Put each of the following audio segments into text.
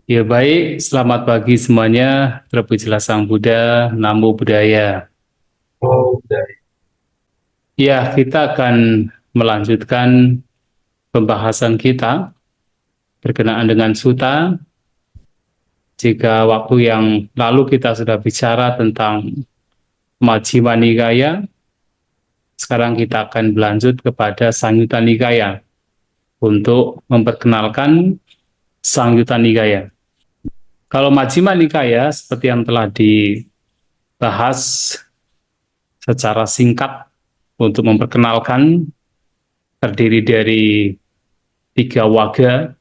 Ya baik, selamat pagi semuanya. Terpujilah Sang Buddha, Namo Buddhaya. Oh, dari Ya, kita akan melanjutkan pembahasan kita berkenaan dengan suta. Jika waktu yang lalu kita sudah bicara tentang Majjhima Nikaya, sekarang kita akan berlanjut kepada Samyutta Nikaya untuk memperkenalkan Samyutta Nikaya. Kalau Majjhima Nikaya, seperti yang telah dibahas secara singkat untuk memperkenalkan, terdiri dari tiga waga,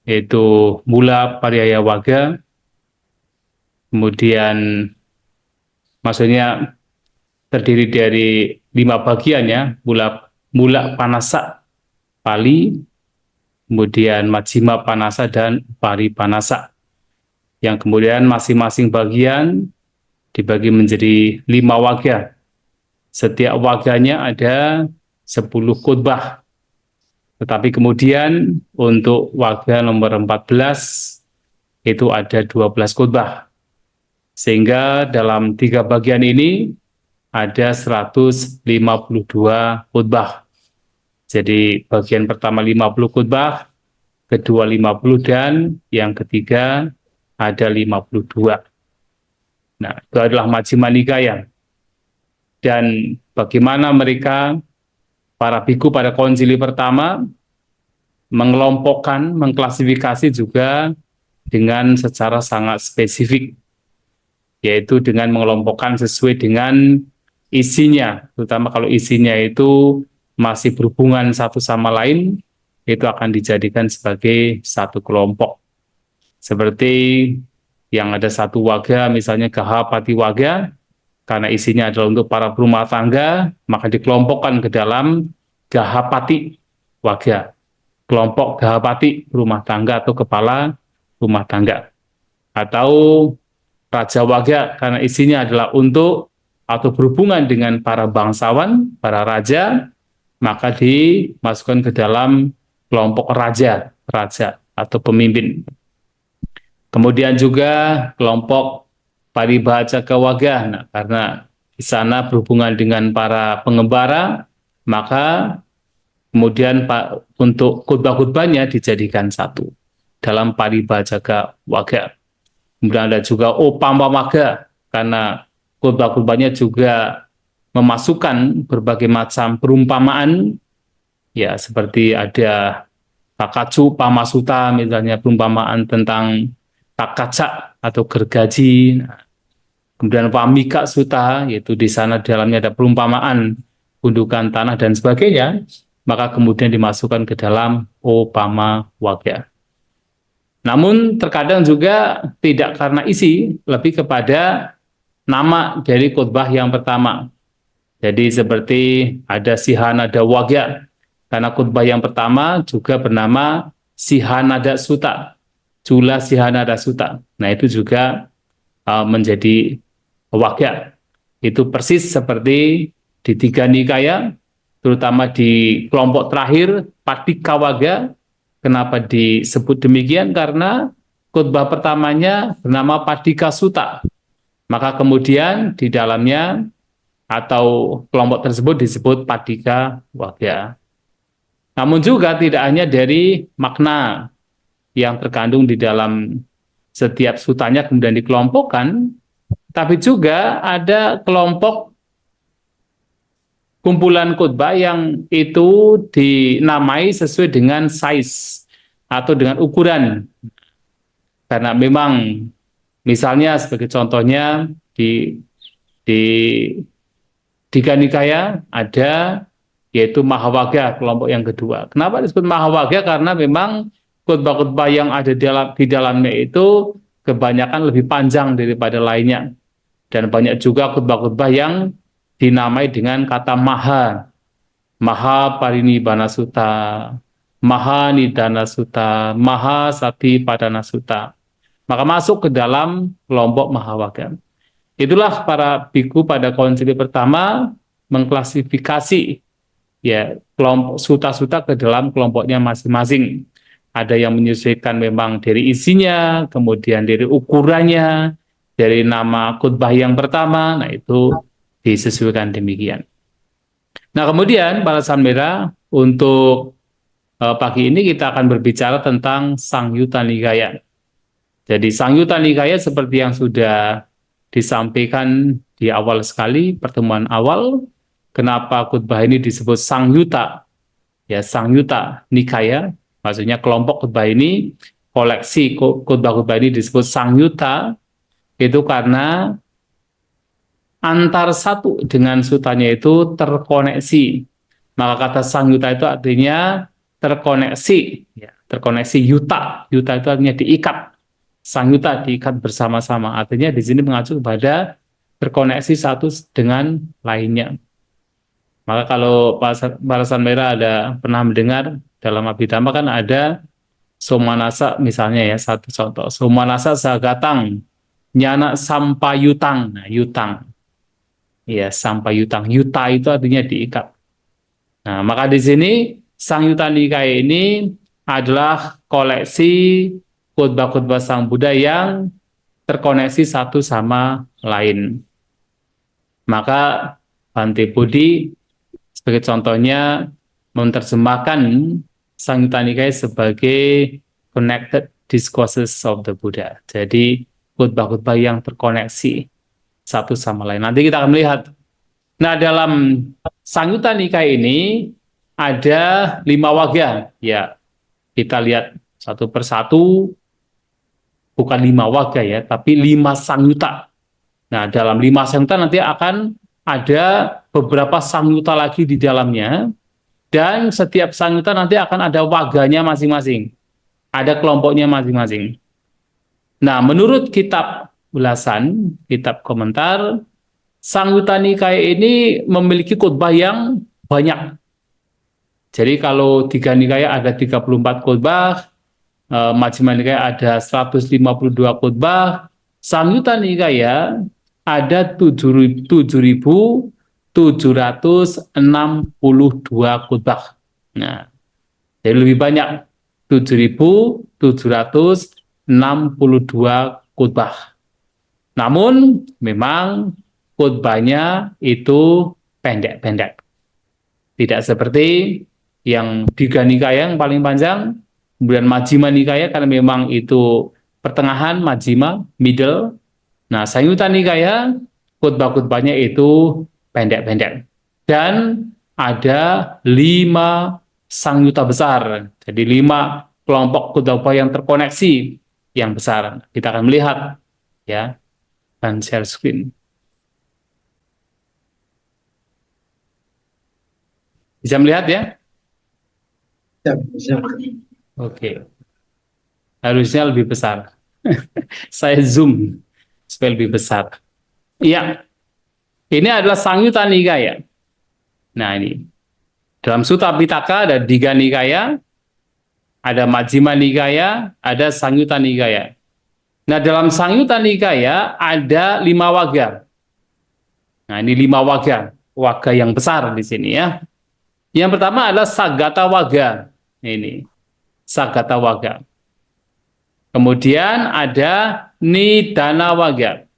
yaitu mula pariyaya waga, kemudian maksudnya terdiri dari lima bagian ya, mula mula panasa pali, kemudian majjhima panasa dan pari panasa. Yang kemudian masing-masing bagian dibagi menjadi lima waga. Setiap waganya ada 10 khutbah. Tetapi kemudian untuk waga nomor 14 itu ada 12 khutbah. Sehingga dalam tiga bagian ini ada 152 khutbah. Jadi bagian pertama 50 khutbah, kedua 50 dan yang ketiga ada 52. Nah, itu adalah Majjhima Nikaya. Dan bagaimana mereka, para biku pada konsili pertama, mengelompokkan, mengklasifikasi juga dengan secara sangat spesifik, yaitu dengan mengelompokkan sesuai dengan isinya, terutama kalau isinya itu masih berhubungan satu sama lain, itu akan dijadikan sebagai satu kelompok. Seperti yang ada satu waga, misalnya Gahapati waga, karena isinya adalah untuk para berumah tangga, maka dikelompokkan ke dalam Gahapati waga, kelompok Gahapati rumah tangga atau kepala rumah tangga. Atau Raja Waga karena isinya adalah untuk atau berhubungan dengan para bangsawan, para raja, maka dimasukkan ke dalam kelompok raja, raja atau pemimpin. Kemudian juga kelompok Paribhajaka Waga, nah, karena di sana berhubungan dengan para pengembara, maka kemudian untuk khutbah-khutbahnya dijadikan satu dalam Paribhajaka Waga. Kemudian ada juga Opama Waga, karena khutbah-khutbahnya juga memasukkan berbagai macam perumpamaan, ya seperti ada Takacu Pamasuta, misalnya perumpamaan tentang takaca atau gergaji. Kemudian Wamika Suta, yaitu di sana dalamnya ada perumpamaan gundukan tanah dan sebagainya, maka kemudian dimasukkan ke dalam Opama Waga. Namun terkadang juga tidak karena isi, lebih kepada nama dari khutbah yang pertama. Jadi seperti ada Sihanada Wagya, karena khutbah yang pertama juga bernama Sihanada Sutta, Jula Sihanada Sutta. Nah itu juga menjadi Wagya. Itu persis seperti di tiga nikaya, terutama di kelompok terakhir, Patika Wagya. Kenapa disebut demikian? Karena khutbah pertamanya bernama Padika Sutta. Maka kemudian di dalamnya atau kelompok tersebut disebut Padika Wagya. Namun juga tidak hanya dari makna yang terkandung di dalam setiap sutanya kemudian dikelompokkan, tapi juga ada kelompok kumpulan khutbah yang itu dinamai sesuai dengan size atau dengan ukuran. Karena memang misalnya sebagai contohnya di Dika Nikaya ada yaitu Mahawaga, kelompok yang kedua. Kenapa disebut Mahawaga? Karena memang khutbah-khutbah yang ada di dalamnya itu kebanyakan lebih panjang daripada lainnya. Dan banyak juga khutbah-khutbah yang dinamai dengan kata Maha, Maha Parinibbana Sutta, Maha Nidana Sutta, Maha Sati Padana Sutta. Maka masuk ke dalam kelompok Mahawaga. Itulah para biku pada konsili pertama mengklasifikasi ya kelompok suta-suta ke dalam kelompoknya masing-masing. ada yang menyesuaikan memang dari isinya, kemudian dari ukurannya, dari nama khutbah yang pertama, nah itu disesuaikan demikian. Nah kemudian para Sanmera, untuk pagi ini kita akan berbicara tentang Sangyutta Nikaya. Jadi Sangyutta Nikaya seperti yang sudah disampaikan di awal sekali, pertemuan awal, kenapa khutbah ini disebut Sangyutta? Ya, Sangyutta Nikaya, maksudnya kelompok khutbah ini, koleksi khutbah-khutbah ini disebut Sangyutta, itu karena antar satu dengan sutanya itu terkoneksi. Maka kata Sangyutta itu artinya terkoneksi, ya, terkoneksi yuta. Yuta itu artinya diikat. Sangyutta diikat bersama-sama. Artinya di sini mengacu kepada terkoneksi satu dengan lainnya. Maka kalau para Sanmera ada pernah mendengar dalam Abhidhamma kan ada Somanasa misalnya ya, satu contoh. Somanasa sagatang nyana sampayutang. Nah, yutang. Ya, sampayutang. Yuta itu artinya diikat. Nah, maka di sini Sangyutta Nikaya ini adalah koleksi khutbah-khutbah Sang Buddha yang terkoneksi satu sama lain. Maka Bhante Bodhi sebagai contohnya menerjemahkan Sangyutta Nikaya sebagai connected discourses of the Buddha. Jadi khutbah-khutbah yang terkoneksi satu sama lain. Nanti kita akan melihat. Nah, dalam Sangyutta Nikaya ini ada 5 waga. Ya, kita lihat satu persatu, bukan 5 waga ya, tapi 5 Sangyutta. Nah, dalam 5 Sangyutta nanti akan ada beberapa Sangyutta lagi di dalamnya, dan setiap Sangyutta nanti akan ada waganya masing-masing. Ada kelompoknya masing-masing. Nah, menurut kitab ulasan, kitab komentar, Sangyutta Nikaya ini memiliki khutbah yang banyak. Jadi kalau Digha Nikaya ada 34 khutbah, Majjhima Nikaya ada 152 khutbah, Sangyutta Nikaya ada 7.762 khutbah. Nah, jadi lebih banyak 7.762 khutbah. Namun memang khutbahnya itu pendek-pendek. Tidak seperti yang Digha Nikaya yang paling panjang, kemudian Majjhima Nikaya karena memang itu pertengahan, Majjhima, middle. Nah, Sangyutta Nikaya khutbah-khutbahnya itu pendek-pendek. Dan ada 5 Sangyutta besar. Jadi 5 kelompok khutbah yang terkoneksi yang besar. Kita akan melihat ya, dan share screen. Bisa melihat ya? Bisa. Oke. Harusnya lebih besar. Saya zoom supaya lebih besar. Iya, ini adalah Sangyutta Nikaya. Nah ini, dalam Sutta Pitaka ada Digha Nikaya, ada Majjhima Nikaya, ada Sangyutta Nikaya. Nah dalam Sangyutta Nikaya ada 5 waga. Nah ini 5 waga, waga yang besar di sini ya. Yang pertama adalah Sagata Waga. Ini, Sagata Waga. Kemudian ada Nidana Waga.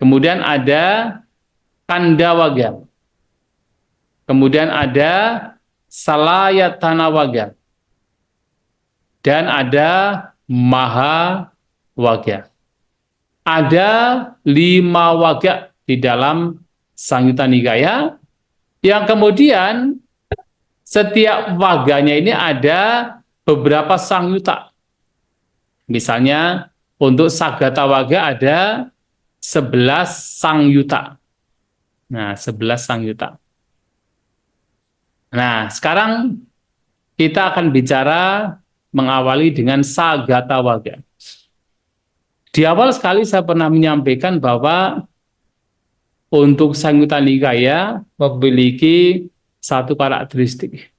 Kemudian ada Kanda Waga. Kemudian ada Salayatana Waga. Dan ada Maha Waga. Ada 5 waga di dalam Sangyutta Nikaya, yang kemudian setiap waganya ini ada beberapa Sangyutta. Misalnya untuk Sagata Waga ada 11 Sangyutta. Nah, 11 Sangyutta. Nah, sekarang kita akan bicara mengawali dengan Sagata Waga. Di awal sekali saya pernah menyampaikan bahwa untuk Sangyutta Nikaya memiliki satu karakteristik,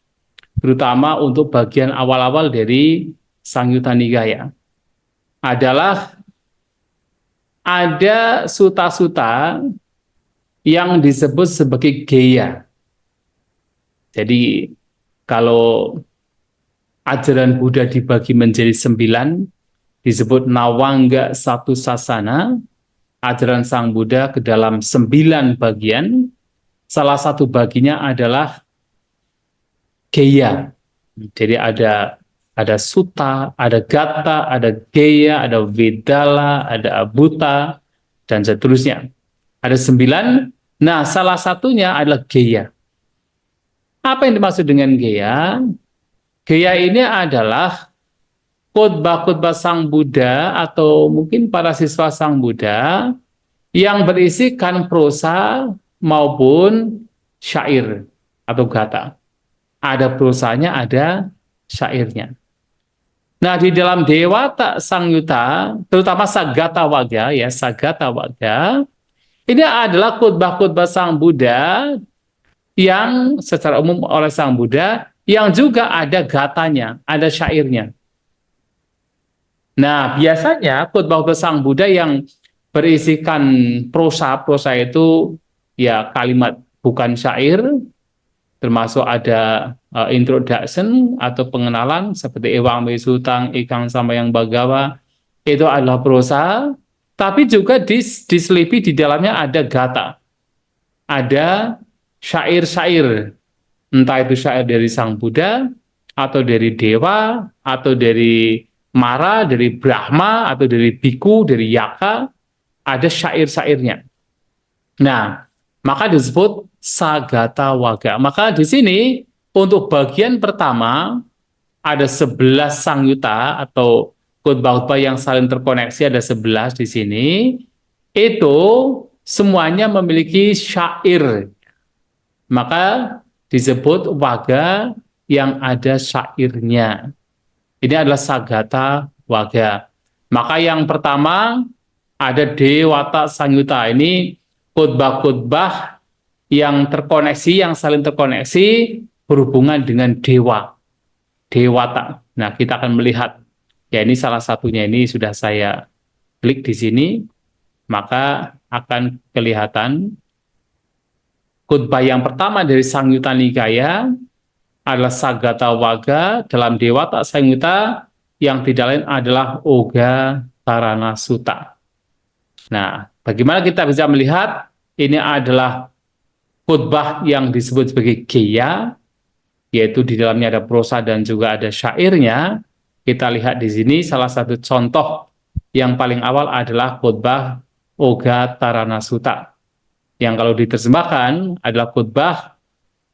terutama untuk bagian awal-awal dari Sangyutta Nikaya, adalah ada suta-suta yang disebut sebagai geya. Jadi kalau ajaran Buddha dibagi menjadi 9, disebut Nawangga Satu Sasana, ajaran Sang Buddha ke dalam 9 bagian. Salah satu baginya adalah Geya. Jadi ada Sutta, ada Gatha, ada Geya, ada Vedala, ada Abhuta, dan seterusnya. Ada 9. Nah, salah satunya adalah Geya. Apa yang dimaksud dengan Geya? Geya ini adalah khotbah-khotbah Sang Buddha atau mungkin para siswa Sang Buddha yang berisikan prosa maupun syair atau gata. Ada prosanya, ada syairnya. Nah, di dalam Dewata Sangyutta, terutama Sagata Wagga, ya, Sagata Wagga, ini adalah khotbah-khotbah Sang Buddha yang secara umum oleh Sang Buddha, yang juga ada gatanya, ada syairnya. Nah, biasanya khotbah-khotbah Sang Buddha yang berisikan prosa itu ya kalimat bukan syair, termasuk ada introduction atau pengenalan seperti Ewang Mesutang, Ikang Samayang Bagawa, itu adalah prosa, tapi juga diselipi di dalamnya ada gata, ada syair-syair, entah itu syair dari Sang Buddha, atau dari Dewa, atau dari Mara, dari Brahma, atau dari Biku, dari Yaka, ada syair-syairnya. Nah, maka disebut Sagata Wagga. Maka di sini untuk bagian pertama ada 11 sangyuta atau khotbah-khotbah yang saling terkoneksi, ada 11 di sini. Itu semuanya memiliki syair. Maka disebut wagga yang ada syairnya. Ini adalah Sagata Wagga. Maka yang pertama ada Dewata Sangyuta. Ini khotbah-khotbah yang terkoneksi, yang saling terkoneksi berhubungan dengan dewa, Dewata. Nah, kita akan melihat. Ya, ini salah satunya, ini sudah saya klik di sini, maka akan kelihatan khotbah yang pertama dari Sangyutta Nikaya adalah Sagata Wagga dalam Dewata Sangyutta, yang tidak lain adalah Oga Tarana Sutta. Nah, bagaimana kita bisa melihat ini adalah khotbah yang disebut sebagai Geya, yaitu di dalamnya ada prosa dan juga ada syairnya. Kita lihat di sini salah satu contoh yang paling awal adalah khotbah Oga Tarana Sutta, yang kalau diterjemahkan adalah khotbah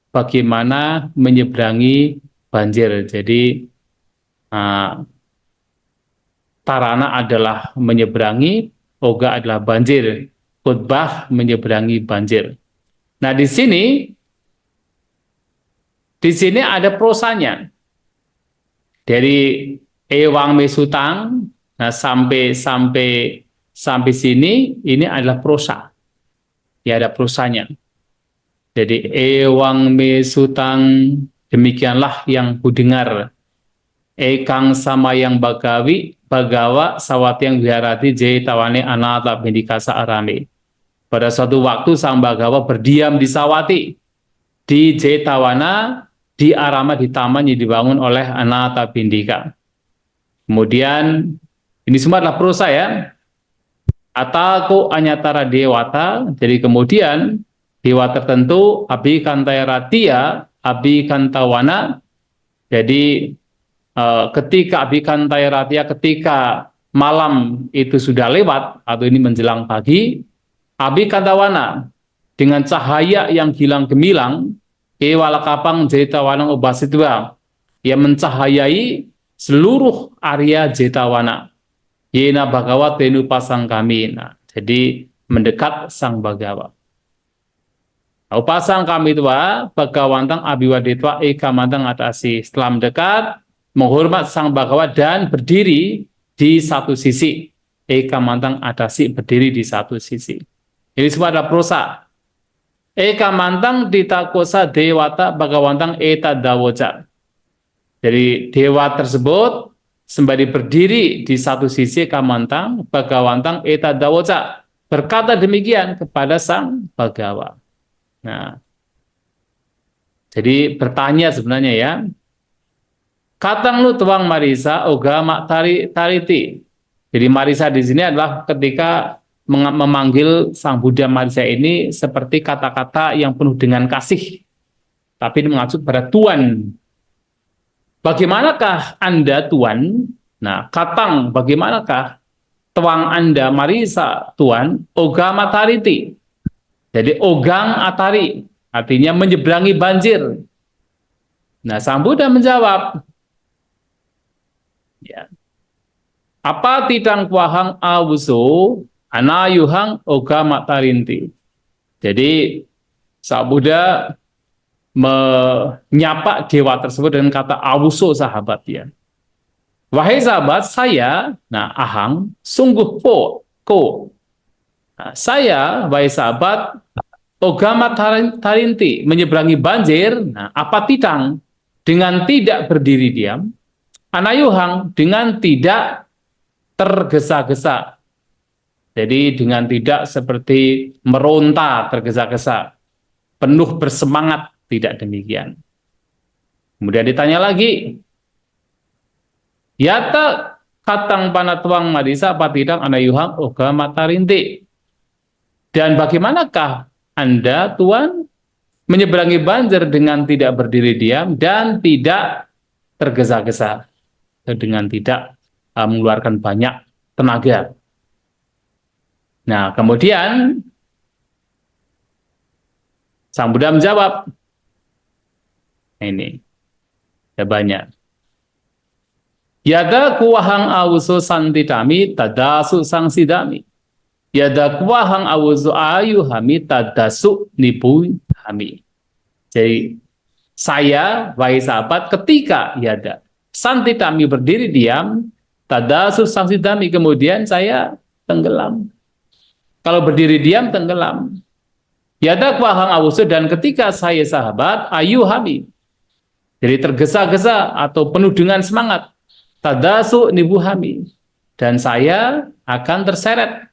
bagaimana menyeberangi banjir. Jadi Tarana adalah menyeberangi, Oga adalah banjir. Khotbah menyeberangi banjir. Nah, di sini ada prosanya. Dari Ewang Mesutang, nah sampai sini ini adalah prosa. Ya, ada prosanya. Jadi Ewang Mesutang, demikianlah yang kudengar. Ekang Samayang Bagawa Sawatyang Viharati Jetawane Anata Bindikasa Arame. Pada suatu waktu Sang Bagawa berdiam di Sawati, di Jetawana, di Arama, di taman yang dibangun oleh Anata Bindika. Kemudian ini semua adalah prosa, ya. Atako Anyatara Dewata. Jadi kemudian dewa tertentu, Abi Kantaya Ratia, Abi Kantawana. Jadi ketika Abi Kantaya Ratia, ketika malam itu sudah lewat atau ini menjelang pagi, Abi Kantawana dengan cahaya yang gilang gemilang, Kewalakapang Jetawanang Obasitwa, yang mencahayai seluruh area Jetawana. Yena Bhagawa Tenu Pasang kami. Nah, jadi mendekat Sang Bagawa. Upasang kami tua Bagawantang Abiwadetwa Ekamantang Atasi. Setelah mendekat, menghormat Sang Bagawa dan berdiri di satu sisi. Ekamantang Atasi, berdiri di satu sisi. Ini semua adalah prosa. Ekamantang ditakosa dewata Bagawantang eta dawoja. Jadi dewa tersebut sembari berdiri di satu sisi Kamantang, Bagawantang eta dawoja berkata demikian kepada Sang Bagawa. Nah, jadi bertanya sebenarnya, ya, Katang lu tuang marisa oga mak tariti. Jadi marisa di sini adalah ketika memanggil Sang Buddha Marisa ini seperti kata-kata yang penuh dengan kasih, tapi ini mengacu pada Tuan. Bagaimanakah Anda Tuan? Nah, katang bagaimanakah tuang Anda Marisa Tuan? Oga matariti. Jadi ogang atari artinya menyeberangi banjir. Nah, Sang Buddha menjawab, ya, apa tidang kuahang awuso anayuhang oga matarinti. Jadi Sang Buddha menyapa dewa tersebut dengan kata awuso sahabat ya. Wahai sahabat, saya, nah ahang, sungguh ko. Nah, saya, wahai sahabat, ogama tarinti, menyeberangi banjir, nah apa tidang, dengan tidak berdiri diam, anayuhang, dengan tidak tergesa-gesa. Jadi dengan tidak seperti meronta, tergesa-gesa, penuh bersemangat, tidak demikian. Kemudian ditanya lagi, yata katang panatuang madisa patidang anayuhang oga matarinti. Dan bagaimanakah Anda, Tuan, menyeberangi banjir dengan tidak berdiri diam dan tidak tergesa-gesa, dengan tidak mengeluarkan banyak tenaga. Nah, kemudian Sang Buddha menjawab, ini ada banyak. Yada kuahang awuso santitami tadasu sang sidami. Yada kuahang awuso ayu hami tadasu nipu hami. Jadi saya, wahai sahabat, ketika yada santitami berdiri diam, tadasu sang sidami, kemudian saya tenggelam. Kalau berdiri diam tenggelam. Yada kuahang awuso, dan ketika saya sahabat ayu hami, jadi tergesa-gesa atau penuh dengan semangat, tadasu nibuhami, dan saya akan terseret.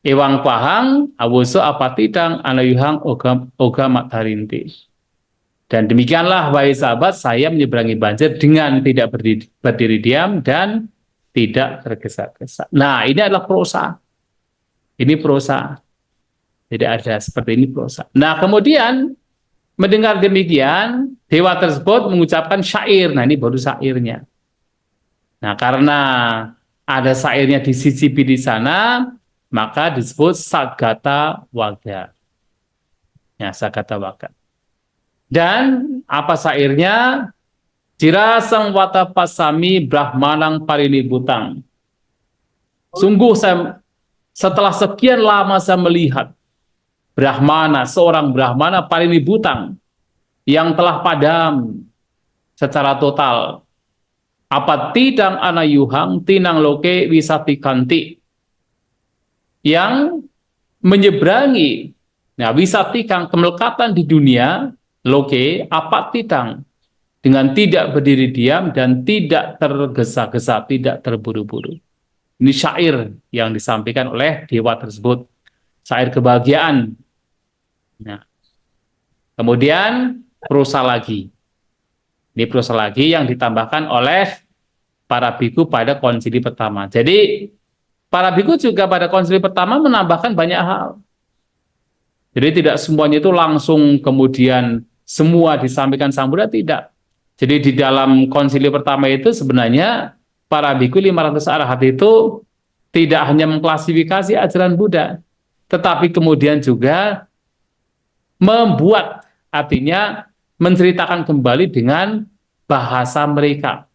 Ewang pahang awuso apatidang anayuhang oga matarinti. Dan demikianlah wahai sahabat, saya menyeberangi banjir dengan tidak berdiri diam dan tidak tergesa-gesa. Nah, ini adalah prosa. Ini prosa. Tidak ada seperti ini prosa. Nah, kemudian mendengar demikian, dewa tersebut mengucapkan syair. Nah, ini baru syairnya. Nah, karena ada syairnya disicipi di sana, maka disebut Sagata Waga. Ya, Sagata Waga. Dan apa syairnya? Jirasang wata pasami brahmanang parinibutang. Sungguh saya, setelah sekian lama saya melihat Brahmana, seorang Brahmana parinibutang yang telah padam secara total. Apa tidang anayuhang tinang loke wisatikanti, yang menyeberangi, nah wisatikang, kemelekatan di dunia, loke apa tidang, dengan tidak berdiri diam dan tidak tergesa-gesa, tidak terburu-buru. Ini syair yang disampaikan oleh dewa tersebut, syair kebahagiaan. Nah, kemudian prosa lagi. Ini prosa lagi yang ditambahkan oleh para biku pada konsili pertama. Jadi para biku juga pada konsili pertama menambahkan banyak hal. Jadi tidak semuanya itu langsung kemudian semua disampaikan Sang Buddha, tidak. Jadi di dalam konsili pertama itu sebenarnya para biku 500 arahat itu tidak hanya mengklasifikasi ajaran Buddha, tetapi kemudian juga membuat, artinya menceritakan kembali dengan bahasa mereka.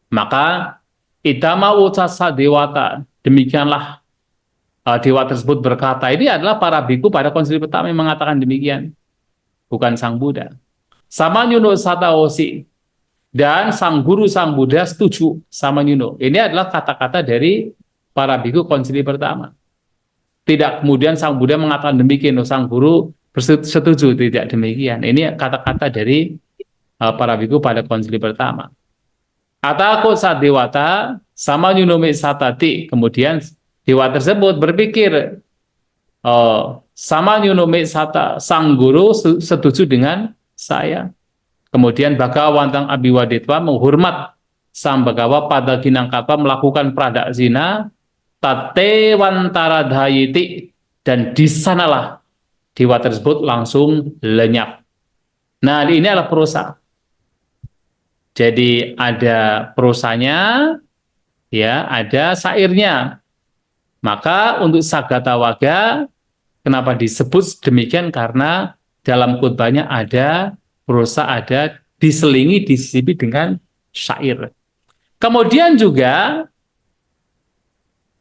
Maka idama ucasa dewata, demikianlah dewa tersebut berkata. Ini adalah para biku pada konsili pertama yang mengatakan demikian, bukan Sang Buddha. Sama nyuno sataosi, dan sang guru Sang Buddha setuju sama nyuno. Ini adalah kata-kata dari para biku konsili pertama. Tidak kemudian Sang Buddha mengatakan demikian, sang guru bersetuju, tidak demikian. Ini kata-kata dari para biku pada konsili pertama. Atako saat dewata sama nyunome satati, kemudian dewa tersebut berpikir, sama nyunome sata, sang guru setuju dengan saya. Kemudian Bagawa wantang abiwaditwa menghormat sang Bagawa pada Ginangkatwa melakukan pradak zina tate wantara dhayiti, dan di sanalah dewa tersebut langsung lenyap. Nah, ini adalah prosa. Jadi ada prosanya, ya, ada syairnya. Maka untuk Sagata Waga, kenapa disebut demikian? Karena dalam khutbahnya ada prosa, ada diselingi, disisipi dengan syair. Kemudian juga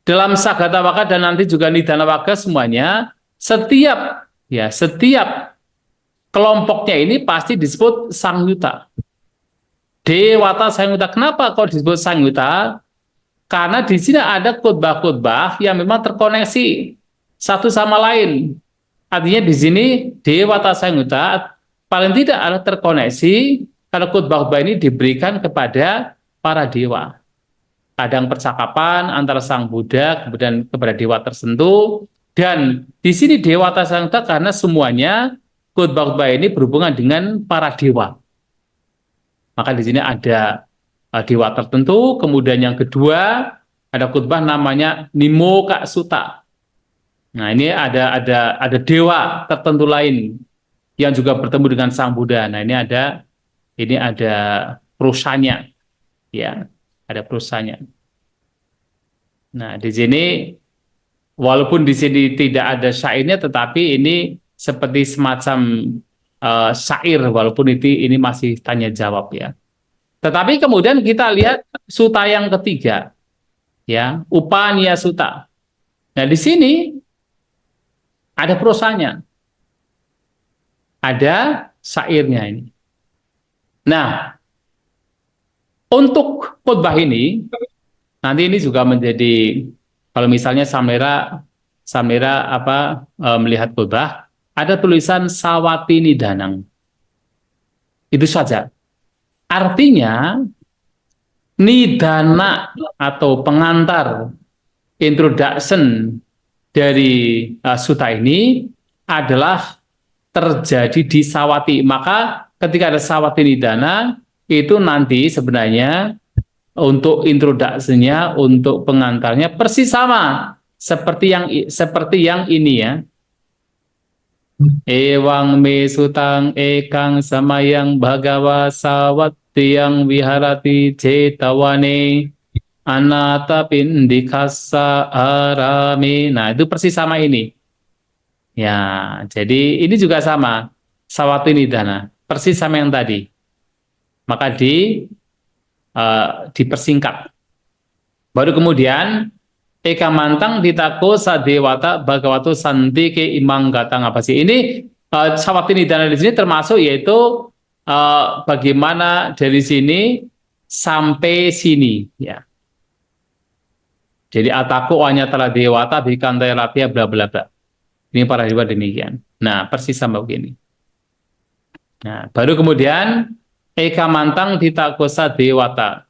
dalam Sagata Waga dan nanti juga Nidana Waga semuanya, setiap kelompoknya ini pasti disebut Sangyuta. Dewata Sangyuta. Kenapa kok disebut Sangyuta? Karena di sini ada khutbah-khutbah yang memang terkoneksi satu sama lain. Artinya di sini Dewata Sangyuta paling tidak ada terkoneksi karena khutbah-khutbah ini diberikan kepada para dewa. Kadang percakapan antara sang Buddha kemudian kepada dewa tertentu, dan di sini Dewata Sangyuta karena semuanya khutbah-khutbah ini berhubungan dengan para dewa. Maka di sini ada dewa tertentu. Kemudian yang kedua ada khutbah namanya Nimoka Sutta. Nah, ini ada dewa tertentu lain yang juga bertemu dengan sang Buddha. Nah, ini ada prosanya, ya, ada prosanya. Nah, di sini walaupun di sini tidak ada syairnya, tetapi ini seperti semacam syair, walaupun ini masih tanya jawab, ya. Tetapi kemudian kita lihat suta yang ketiga, ya, Upaniya Sutta. Nah, di sini ada prosanya, ada syairnya ini. Nah, untuk khutbah ini, nanti ini juga menjadi, kalau misalnya Samlera melihat khutbah, ada tulisan Sawati Nidanang. Itu saja. Artinya nidana atau pengantar, introduction dari sutta ini adalah terjadi di Sawati. Maka ketika ada Sawati Nidana, itu nanti sebenarnya untuk introduksinya, untuk pengantarnya persis sama seperti yang ini, ya. Ewang me sutang ekang samayang bhagawa sawattiyang viharati cetawane anata pindikassa arame. Nah, itu persis sama ini. Ya, jadi ini juga sama. Sawati Nidana, persis sama yang tadi. Maka dipersingkat. Baru kemudian Eka mantang ditako sadewata bhagavato santike imang gatang apa sih? Ini Sawati Nidana di sini termasuk yaitu bagaimana dari sini sampai sini, ya. Jadi atako anyatala dewata bikantai ratia bla bla bla. Ini para dewa demikian. Nah, persis sama begini. Nah, baru kemudian Eka mantang ditako sadewata.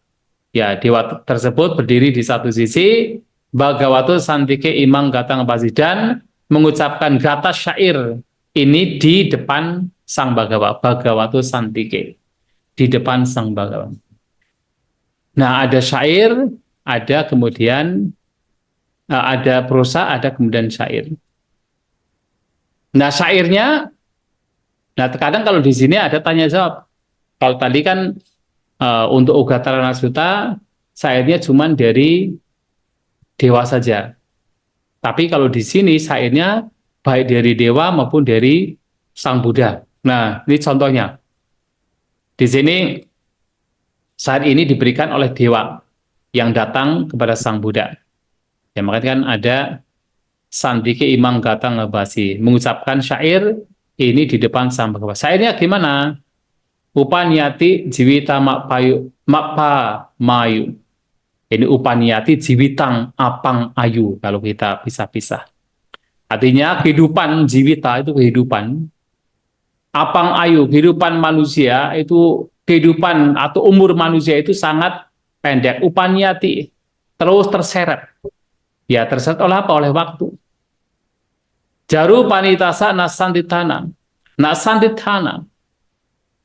Ya, dewa tersebut berdiri di satu sisi, Bhagavato Santike Imang Gatang Pasi, dan mengucapkan gata syair ini di depan sang Bhagawa, Bhagavato Santike, di depan sang Bhagawa. Nah, ada syair, ada kemudian ada prosa, ada kemudian syair. Nah, syairnya, nah terkadang kalau di sini ada tanya jawab. Kalau tadi kan untuk Ugatarana Sutta, syairnya cuma dari dewa saja. Tapi kalau di sini syairnya baik dari dewa maupun dari sang Buddha. Nah, ini contohnya. Di sini syair ini diberikan oleh dewa yang datang kepada sang Buddha. Ya, makanya kan ada Sandike Imang Gatang Ngebasi, mengucapkan syair ini di depan sang Bhagawa. Syairnya gimana? Upanyati jiwita makpa mayu. Ini upanyati jiwitang apang ayu, kalau kita pisah-pisah. Artinya kehidupan jiwita itu kehidupan. Apang ayu, kehidupan manusia itu, kehidupan atau umur manusia itu sangat pendek. Upanyati, terus terseret. Ya, terseret oleh apa? Oleh waktu. Jaru panitasa nasantitana. Nasantitana.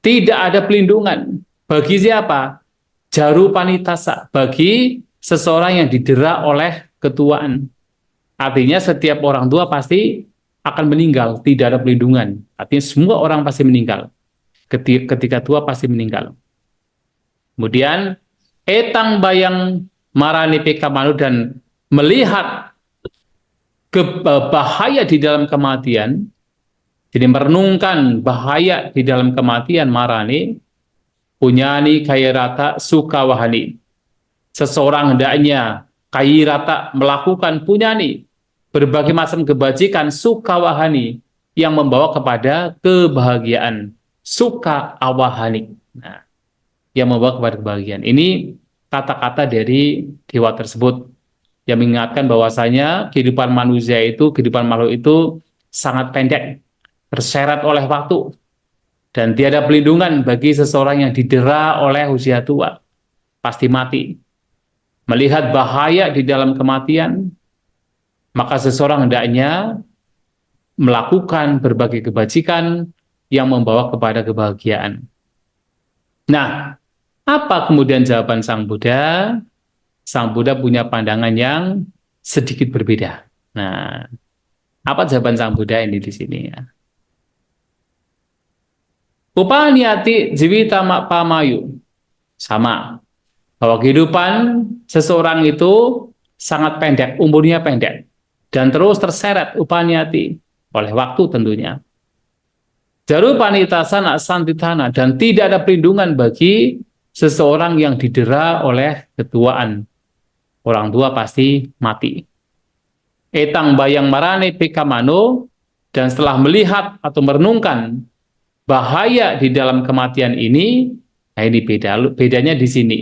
Tidak ada pelindungan. Bagi siapa? Jaru panitasa. Bagi seseorang yang didera oleh ketuaan. Artinya setiap orang tua pasti akan meninggal. Tidak ada pelindungan. Artinya semua orang pasti meninggal. Ketika tua pasti meninggal. Kemudian, etang bayang marani pekamanu dan melihat bahaya di dalam kematian. Jadi merenungkan bahaya di dalam kematian marani, punyani kairata sukawahani. Seseorang hendaknya kairata melakukan punyani berbagai macam kebajikan sukawahani yang membawa kepada kebahagiaan. Suka awahani. Nah, yang membawa kepada kebahagiaan. Ini kata-kata dari dewa tersebut yang mengingatkan bahwasanya kehidupan manusia itu, kehidupan makhluk itu sangat pendek, terseret oleh waktu, dan tiada pelindungan bagi seseorang yang didera oleh usia tua. Pasti mati. Melihat bahaya di dalam kematian, maka seseorang hendaknya melakukan berbagai kebajikan yang membawa kepada kebahagiaan. Nah, apa kemudian jawaban Sang Buddha? Sang Buddha punya pandangan yang sedikit berbeda. Nah, apa jawaban Sang Buddha ini di sini ya? Upaniati jiwita pamayu. Sama. Bahwa kehidupan seseorang itu sangat pendek, umurnya pendek. Dan terus terseret upaniati oleh waktu tentunya. Jaru panitasana santitana, dan tidak ada perlindungan bagi seseorang yang didera oleh ketuaan. Orang tua pasti mati. Etang bayang marane pekamano, dan setelah melihat atau merenungkan bahaya di dalam kematian ini, nah ini bedanya di sini.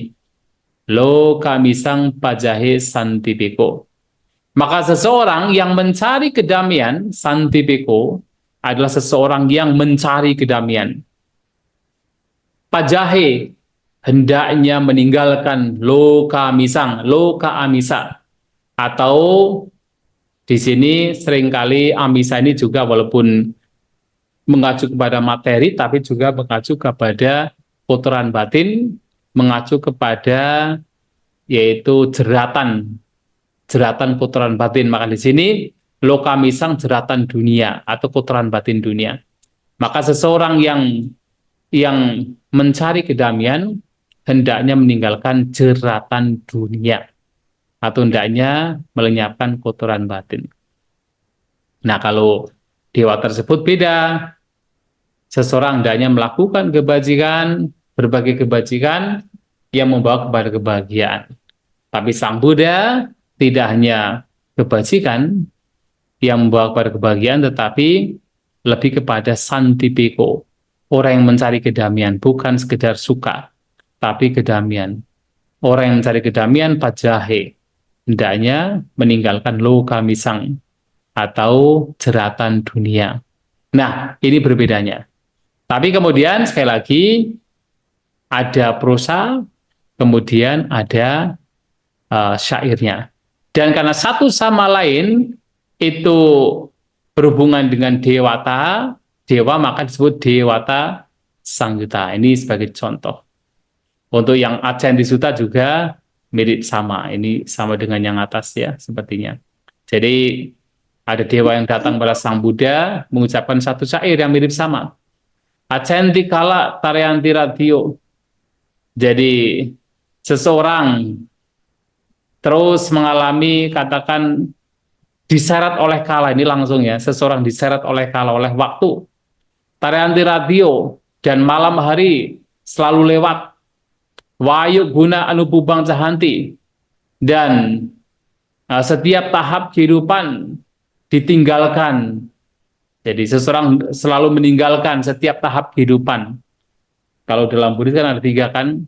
Lo kamisang pajahe santipeko. Maka seseorang yang mencari kedamaian, santipeko, adalah seseorang yang mencari kedamaian. Pajahe, hendaknya meninggalkan loka misang, loka amisa. Atau di sini seringkali amisa ini juga walaupun mengacu kepada materi, tapi juga mengacu kepada kotoran batin, mengacu kepada yaitu jeratan kotoran batin. Maka di sini loka misang jeratan dunia atau kotoran batin dunia. Maka seseorang yang mencari kedamaian hendaknya meninggalkan jeratan dunia atau hendaknya melenyapkan kotoran batin. Nah, kalau dewa tersebut beda. Seseorang hendaknya melakukan kebajikan, berbagai kebajikan yang membawa kepada kebahagiaan. Tapi Sang Buddha tidak hanya kebajikan yang membawa kepada kebahagiaan, tetapi lebih kepada santipeko, orang yang mencari kedamaian, bukan sekedar suka, tapi kedamaian. Orang yang mencari kedamaian pajahe, hendaknya meninggalkan loka misang atau jeratan dunia. Nah, ini berbedanya. Tapi kemudian sekali lagi ada prosa, kemudian ada syairnya. Dan karena satu sama lain itu berhubungan dengan dewata, dewa maka disebut dewata sangyuta. Ini sebagai contoh. Untuk yang Acenti Sutta juga mirip sama. Ini sama dengan yang atas ya sepertinya. Jadi ada dewa yang datang pada Sang Buddha mengucapkan satu syair yang mirip sama. Acenti kala taryanti radio. Jadi seseorang terus mengalami katakan diseret oleh kala, ini langsung ya, seseorang diseret oleh kala, oleh waktu. Taryanti radio, dan malam hari selalu lewat. Wayu guna anupubang cahanti, dan setiap tahap kehidupan ditinggalkan. Jadi seseorang selalu meninggalkan setiap tahap kehidupan. Kalau dalam Buddhis kan ada 3 kan,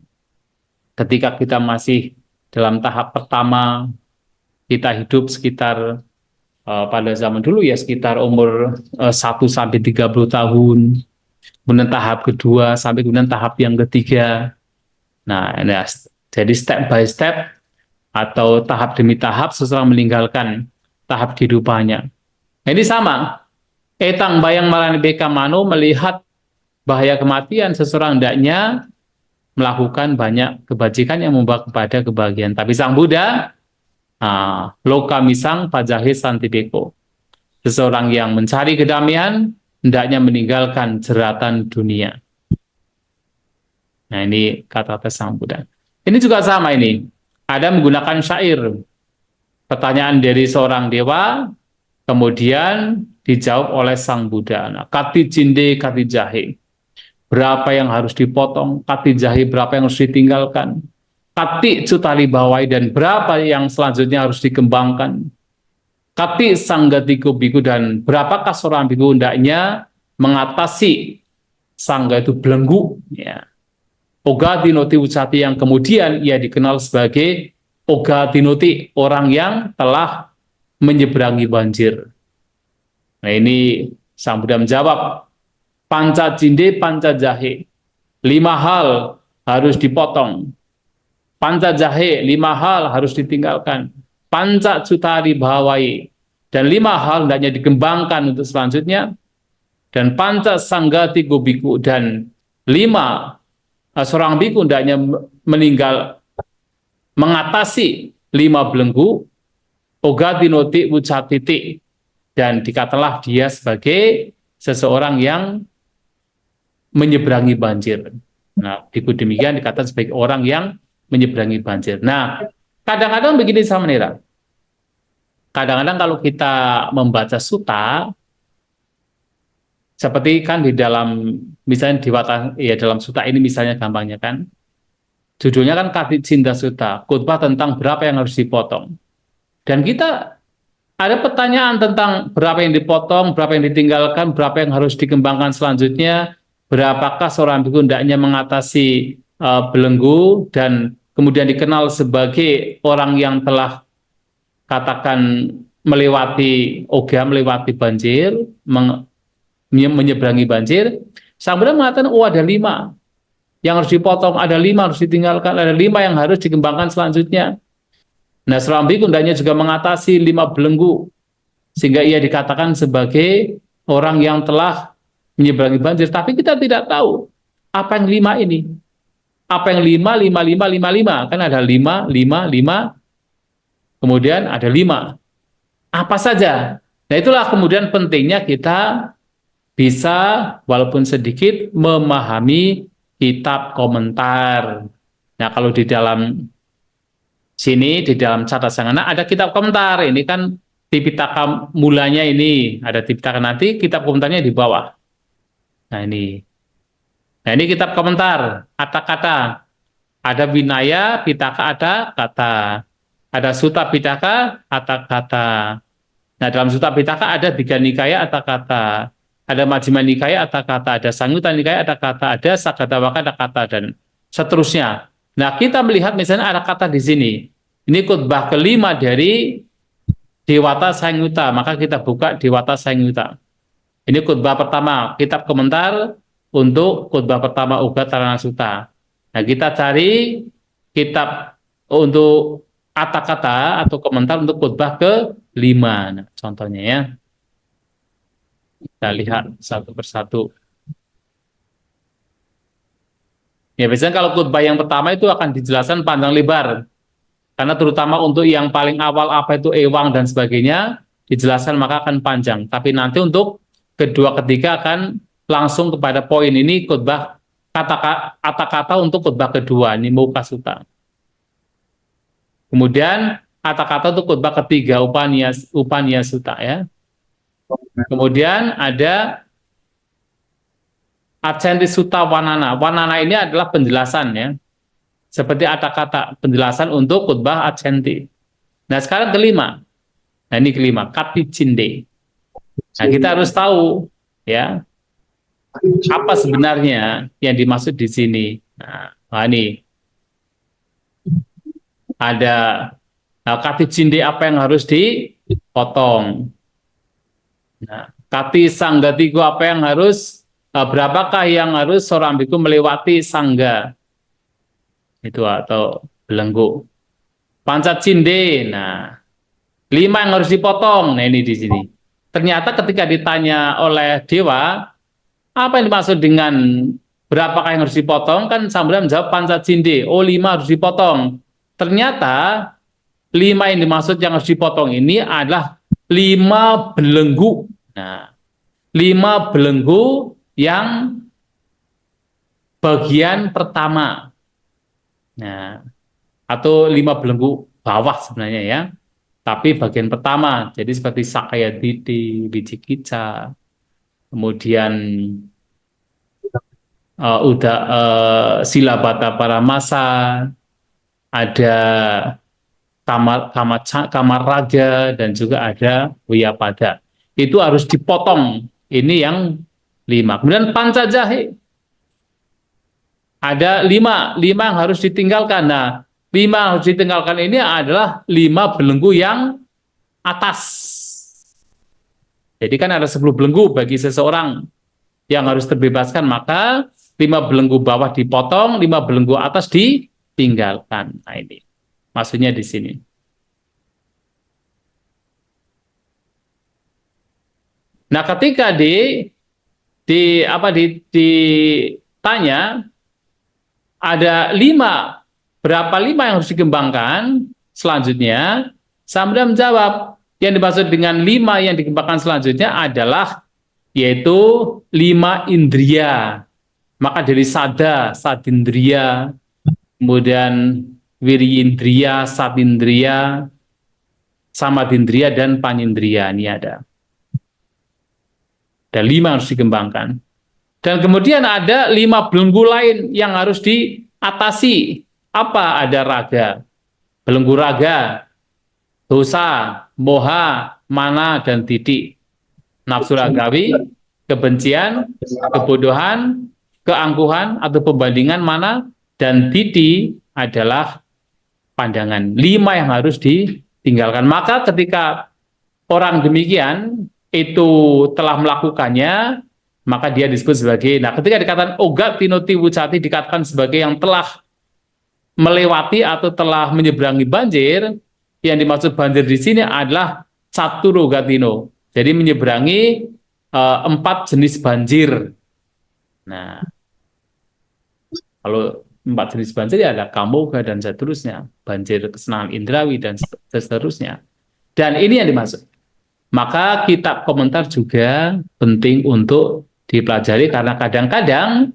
ketika kita masih dalam tahap pertama, kita hidup sekitar pada zaman dulu ya sekitar umur 1 sampai 30 tahun. Kemudian tahap kedua sampai kemudian tahap yang ketiga. Nah, jadi step by step atau tahap demi tahap seseorang meninggalkan tahap kehidupannya. Nah, ini sama. Etang bayang marani beka mano, melihat bahaya kematian, seseorang hendaknya melakukan banyak kebajikan yang membawa kepada kebahagiaan. Tapi Sang Buddha, loka misang pajahe santibeko. Seseorang yang mencari kedamaian, hendaknya meninggalkan jeratan dunia. Nah, ini kata-kata Sang Buddha. Ini juga sama ini. Ada menggunakan syair. Pertanyaan dari seorang dewa, kemudian dijawab oleh Sang Buddha. Nah, kati jinde, kati jahe. Berapa yang harus dipotong, kati jahe berapa yang harus ditinggalkan, kati cutali bawai dan berapa yang selanjutnya harus dikembangkan, kati sanggatiku biku dan berapakah seorang biku hendaknya mengatasi sangga itu belenggu, ya. Oga tinoti ucati yang kemudian ia dikenal sebagai oga tinoti, orang yang telah menyeberangi banjir. Nah, ini Sang Buddha menjawab, panca jinde, panca jahe. 5 hal harus dipotong. Panca jahe, 5 hal harus ditinggalkan. Panca cutari bawai. Dan 5 hal hendaknya dikembangkan untuk selanjutnya. Dan panca sanggati gobiku. Dan 5, seorang biku hendaknya mengatasi 5 belenggu. Ogatinoti wucatiti. Dan dikatalah dia sebagai seseorang yang menyeberangi banjir. Nah, biku demikian dikatakan sebagai orang yang menyeberangi banjir. Nah, kadang-kadang begini sama Nira. Kadang-kadang kalau kita membaca sutta, seperti kan di dalam, misalnya di ya dalam sutta ini misalnya gampangnya kan, judulnya kan Kati Cinta Sutta, khotbah tentang berapa yang harus dipotong. Dan kita ada pertanyaan tentang berapa yang dipotong, berapa yang ditinggalkan, berapa yang harus dikembangkan selanjutnya, berapakah seorang biku hendaknya mengatasi belenggu dan kemudian dikenal sebagai orang yang telah katakan melewati melewati banjir, menyeberangi banjir. Sang Buddha mengatakan, ada 5 yang harus dipotong, ada 5 harus ditinggalkan, ada 5 yang harus dikembangkan selanjutnya. Nah, seorang biku hendaknya juga mengatasi 5 belenggu, sehingga ia dikatakan sebagai orang yang telah menyeberangi banjir. Tapi kita tidak tahu apa yang 5 ini. Apa yang 5, 5, 5, 5, 5. Kan ada 5, 5, 5. Kemudian ada 5. Apa saja? Nah, itulah kemudian pentingnya kita bisa walaupun sedikit memahami kitab komentar. Nah, kalau di dalam sini, di dalam Catasangana ada kitab komentar. Ini kan Tipitaka mulanya ini. Ada Tipitaka nanti, kitab komentarnya di bawah. Nah, ini kitab komentar, kata-kata. Ada Vinaya, Pitaka, ada kata. Ada Sutta Pitaka, kata-kata. Nah, dalam Sutta Pitaka ada Tiga Nikaya, kata-kata. Ada Majjhima Nikaya, kata-kata. Ada Samyutta Nikaya, kata-kata. Ada Saggadawaka, kata-kata. Dan seterusnya. Nah, kita melihat misalnya ada kata di sini. Ini khotbah kelima dari Dewata Samyutta. Maka kita buka Dewata Samyutta. Ini khotbah pertama, kitab komentar untuk khotbah pertama Ugatarana Sutta. Nah, kita cari kitab untuk kata-kata atau komentar untuk khotbah ke-5. Nah, contohnya ya. Kita lihat satu persatu. Ya, biasanya kalau khotbah yang pertama itu akan dijelaskan panjang lebar. Karena terutama untuk yang paling awal apa itu ewang dan sebagainya, dijelaskan maka akan panjang. Tapi nanti untuk kedua, ketiga akan langsung kepada poin ini khotbah kata-kata untuk khotbah kedua, ini Muka Sutta. Kemudian kata-kata untuk khotbah ketiga, Upaniya Sutta ya. Kemudian ada Acenti Sutta Wanana. Wanana ini adalah penjelasan ya. Seperti kata-kata penjelasan untuk khotbah Acenti. Nah, sekarang kelima. Nah, ini kelima, Kati Cinde. Nah, kita harus tahu ya apa sebenarnya yang dimaksud di sini. Nah, ini ada kati cinde apa yang harus dipotong. Nah, kati sanggatiku apa yang harus berapakah yang harus seorang biku melewati sangga itu atau belenggu. Panca cinde. Nah, 5 yang harus dipotong. Nah, ini di sini. Ternyata ketika ditanya oleh dewa, Apa yang dimaksud dengan berapakah yang harus dipotong? Kan Samudra menjawab pancacinde. Oh, 5 harus dipotong. Ternyata 5 yang dimaksud yang harus dipotong ini adalah 5 belenggu. Nah, 5 belenggu yang bagian pertama. Nah, atau 5 belenggu bawah sebenarnya ya. Tapi bagian pertama, jadi seperti Sakaya Didi, Wicikica, kemudian Silabata Paramasa, ada kamar raga, dan juga ada Wiyapada. Itu harus dipotong. Ini yang 5. Kemudian Pancajahe, ada 5 yang harus ditinggalkan. Nah, 5 yang harus ditinggalkan ini adalah 5 belenggu yang atas. Jadi kan ada 10 belenggu bagi seseorang yang harus terbebaskan, maka 5 belenggu bawah dipotong, 5 belenggu atas ditinggalkan. Nah, ini maksudnya di sini. Nah, ketika ditanya ada 5, berapa 5 yang harus dikembangkan selanjutnya, Samudra menjawab yang dimaksud dengan 5 yang dikembangkan selanjutnya adalah yaitu 5 indria. Maka dari sadindria, kemudian wirindria, satindria, samadindria, dan panindria. Ini ada 5 yang harus dikembangkan. Dan kemudian ada 5 belenggu lain yang harus diatasi. Apa? Ada raga, belenggu raga, dosa, moha, mana, dan titik. Nafsu ragawi, kebencian, kebodohan, keangkuhan atau pembandingan mana, dan titik adalah pandangan. 5 yang harus ditinggalkan. Maka ketika orang demikian itu telah melakukannya, maka dia disebut sebagai, nah ketika dikatakan ogat tinoti wucati, dikatakan sebagai yang telah melewati atau telah menyeberangi banjir. Yang dimaksud banjir di sini adalah caturo gatino, jadi menyeberangi 4 jenis banjir. Nah, kalau 4 jenis banjir ya ada kamoga dan seterusnya, banjir kesenangan indrawi dan seterusnya. Dan ini yang dimaksud. Maka kitab komentar juga penting untuk dipelajari, karena kadang-kadang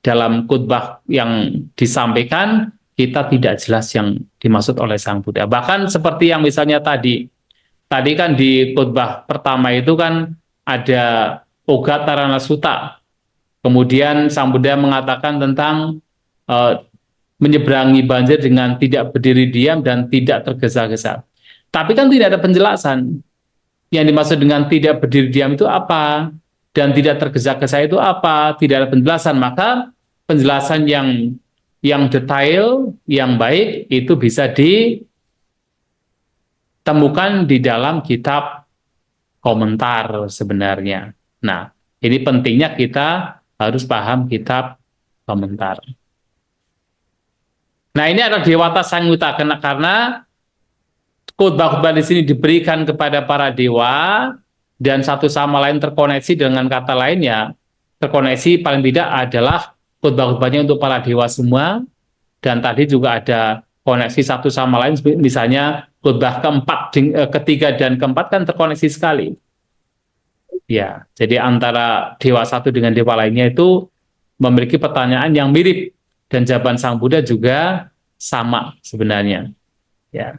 dalam khotbah yang disampaikan kita tidak jelas yang dimaksud oleh Sang Buddha. Bahkan seperti yang misalnya tadi kan di khotbah pertama itu kan ada Ogatarana Sutta. Kemudian Sang Buddha mengatakan tentang menyeberangi banjir dengan tidak berdiri diam dan tidak tergesa-gesa. Tapi kan tidak ada penjelasan. Yang dimaksud dengan tidak berdiri diam itu apa? Dan tidak tergesa-gesa itu apa? Tidak ada penjelasan. Maka penjelasan yang detail, yang baik itu bisa ditemukan di dalam kitab komentar sebenarnya. Nah, ini pentingnya kita harus paham kitab komentar. Nah, ini adalah Dewata Sangutta, karena khotbah-khotbah di sini diberikan kepada para dewa dan satu sama lain terkoneksi dengan kata lainnya. Terkoneksi paling tidak adalah khotbah-khotbahnya untuk para dewa semua, dan tadi juga ada koneksi satu sama lain, misalnya khotbah ketiga dan keempat kan terkoneksi sekali. Ya, jadi antara dewa satu dengan dewa lainnya itu memiliki pertanyaan yang mirip, dan jawaban Sang Buddha juga sama sebenarnya. Ya.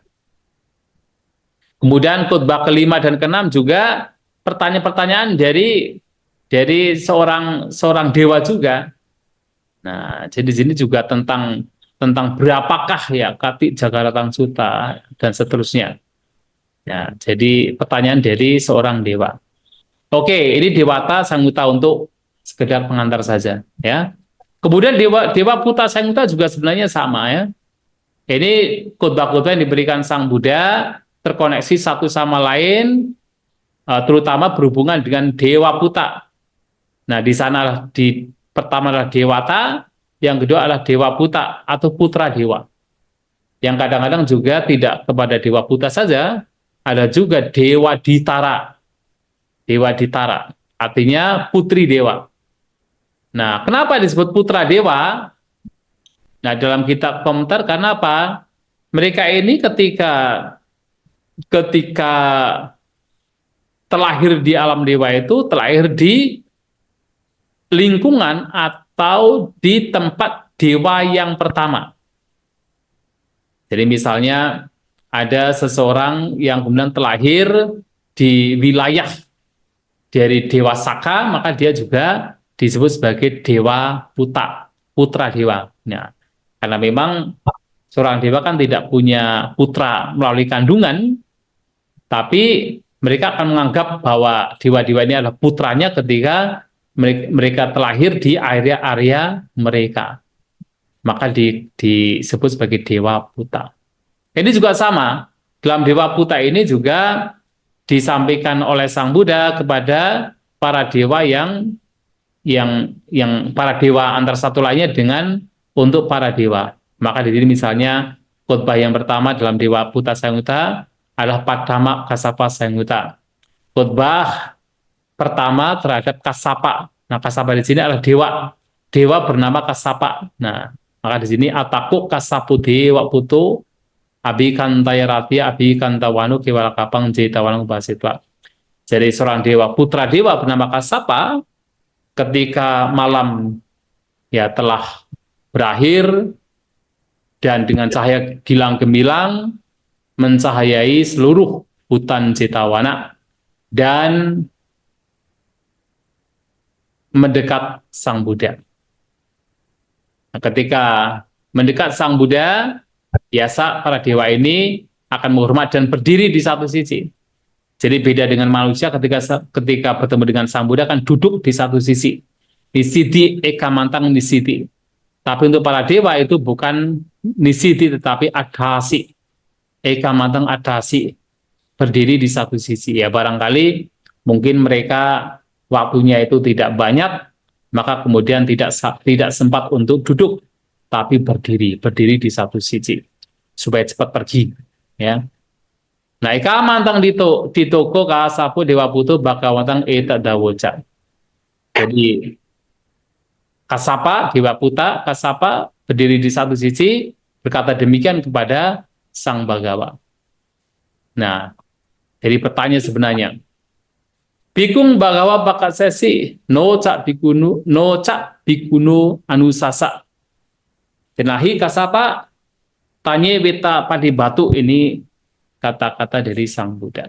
Kemudian khotbah kelima dan keenam juga pertanyaan-pertanyaan dari seorang dewa juga. Nah, jadi di sini juga tentang berapakah ya Kati Jagaratang Sutta dan seterusnya. Ya, jadi pertanyaan dari seorang dewa. Oke, ini Dewata Sangutta untuk sekedar pengantar saja, ya. Kemudian dewa Puta Sangutta juga sebenarnya sama ya. Ini khotbah-khotbah yang diberikan Sang Buddha terkoneksi satu sama lain, terutama berhubungan dengan Dewa Puta. Nah, di sana pertama adalah Dewata, yang kedua adalah Dewa Puta atau putra dewa. Yang kadang-kadang juga tidak kepada Dewa Puta saja, ada juga Dewa Ditara. Dewa Ditara artinya putri dewa. Nah, kenapa disebut putra dewa? Nah, dalam kitab komentar, karena apa? Mereka ini ketika ketika terlahir di alam dewa itu terlahir di lingkungan atau di tempat dewa yang pertama. Jadi misalnya ada seseorang yang kemudian terlahir di wilayah dari Dewa Saka, maka dia juga disebut sebagai Dewa putra dewa. Nah, karena memang seorang dewa kan tidak punya putra melalui kandungan, tapi mereka akan menganggap bahwa dewa-dewa ini adalah putranya ketika mereka terlahir di area-area mereka. Maka disebut sebagai Dewa Puta. Ini juga sama. Dalam Dewa Puta ini juga disampaikan oleh Sang Buddha kepada para dewa yang para dewa antar satu lainnya dengan untuk para dewa. Maka di sini misalnya khotbah yang pertama dalam Dewa Puta Sanghyutta adalah Padama Kassapa Sanghyutta. Khotbah pertama terhadap Kassapa. Nah, Kassapa di sini adalah dewa bernama Kassapa. Nah, maka di sini Ataku Kassapu Dewa Putu Abhikantaya Ratya Abhikantawanu Kewalakapang Jetawanu Basitwa. Jadi seorang dewa, putra dewa bernama Kassapa, ketika malam ya telah berakhir dan dengan cahaya gilang gemilang mencahayai seluruh hutan Jetawana dan mendekat Sang Buddha. Nah, ketika mendekat Sang Buddha, biasa para dewa ini akan menghormat dan berdiri di satu sisi. Jadi beda dengan manusia ketika bertemu dengan Sang Buddha kan duduk di satu sisi. Nisiti ekamantang nisiti. Tapi untuk para dewa itu bukan nisiti tetapi adhasi. Ekamantang adhasi. Berdiri di satu sisi. Ya barangkali mungkin mereka waktunya itu tidak banyak, maka kemudian tidak sempat untuk duduk, tapi berdiri di satu sisi supaya cepat pergi. Ya. Nah, ika mantang di toko kasapu dewa putu bakawantang eta dawoja. Jadi Kasapa dewa puta, Kasapa berdiri di satu sisi berkata demikian kepada Sang Bagawa. Nah, jadi pertanyaan sebenarnya, Bikung Bagawa bakat sesi no cak bikunu anusasa. Tenahi Kasapa tanya weta padi batu, ini kata-kata dari Sang Buddha.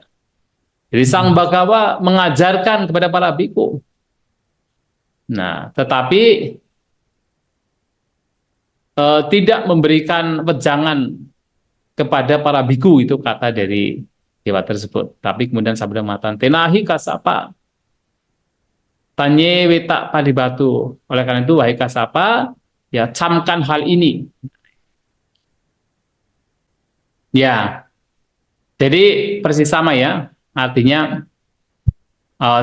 Jadi Sang Bagawa mengajarkan kepada para biku. Nah, tetapi tidak memberikan wejangan kepada para biku, itu kata dari dewa tersebut. Tapi kemudian Sang Buddha mengatakan, Tenahi Kasapa tanye weta padi batu. Oleh karena itu, wahai Kasapa, ya camkan hal ini. Ya, jadi persis sama ya, artinya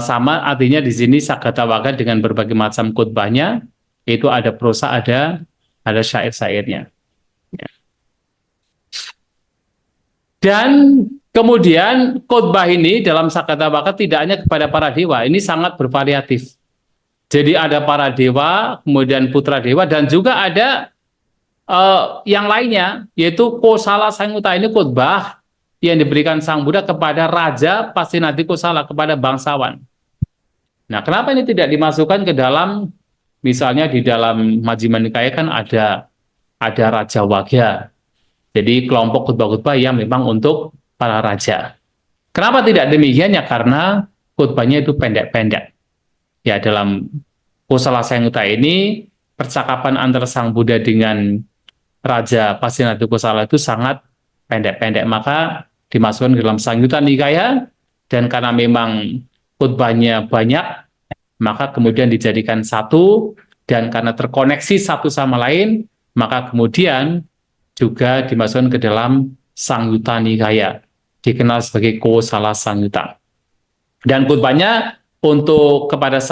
sama, artinya di sini Sagatawaka dengan berbagai macam khotbahnya itu ada prosa, ada syair-syairnya. Ya. Dan kemudian khotbah ini dalam Sagatawaka tidak hanya kepada para dewa, ini sangat bervariatif. Jadi ada para dewa, kemudian putra dewa, dan juga ada yang lainnya, yaitu Kosala Sanghyutta. Ini khotbah yang diberikan Sang Buddha kepada Raja Pasenadi Kosala, kepada bangsawan. Nah, kenapa ini tidak dimasukkan ke dalam, misalnya di dalam Majjhima Nikaya kan ada Raja Wagya. Jadi kelompok khotbah-khotbah yang memang untuk para raja. Kenapa tidak demikian? Ya karena khotbahnya itu pendek-pendek. Ya, dalam Kosala Sanghyutta ini percakapan antara Sang Buddha dengan Raja Pasenadi Kosala itu sangat pendek-pendek, maka dimasukkan ke dalam Sanghyutta Nikaya, dan karena memang khotbahnya banyak, maka kemudian dijadikan satu, dan karena terkoneksi satu sama lain, maka kemudian juga dimasukkan ke dalam Sanghyutta Nikaya, dikenal sebagai Kosala Sanghyutta. Dan khotbahnya untuk kepada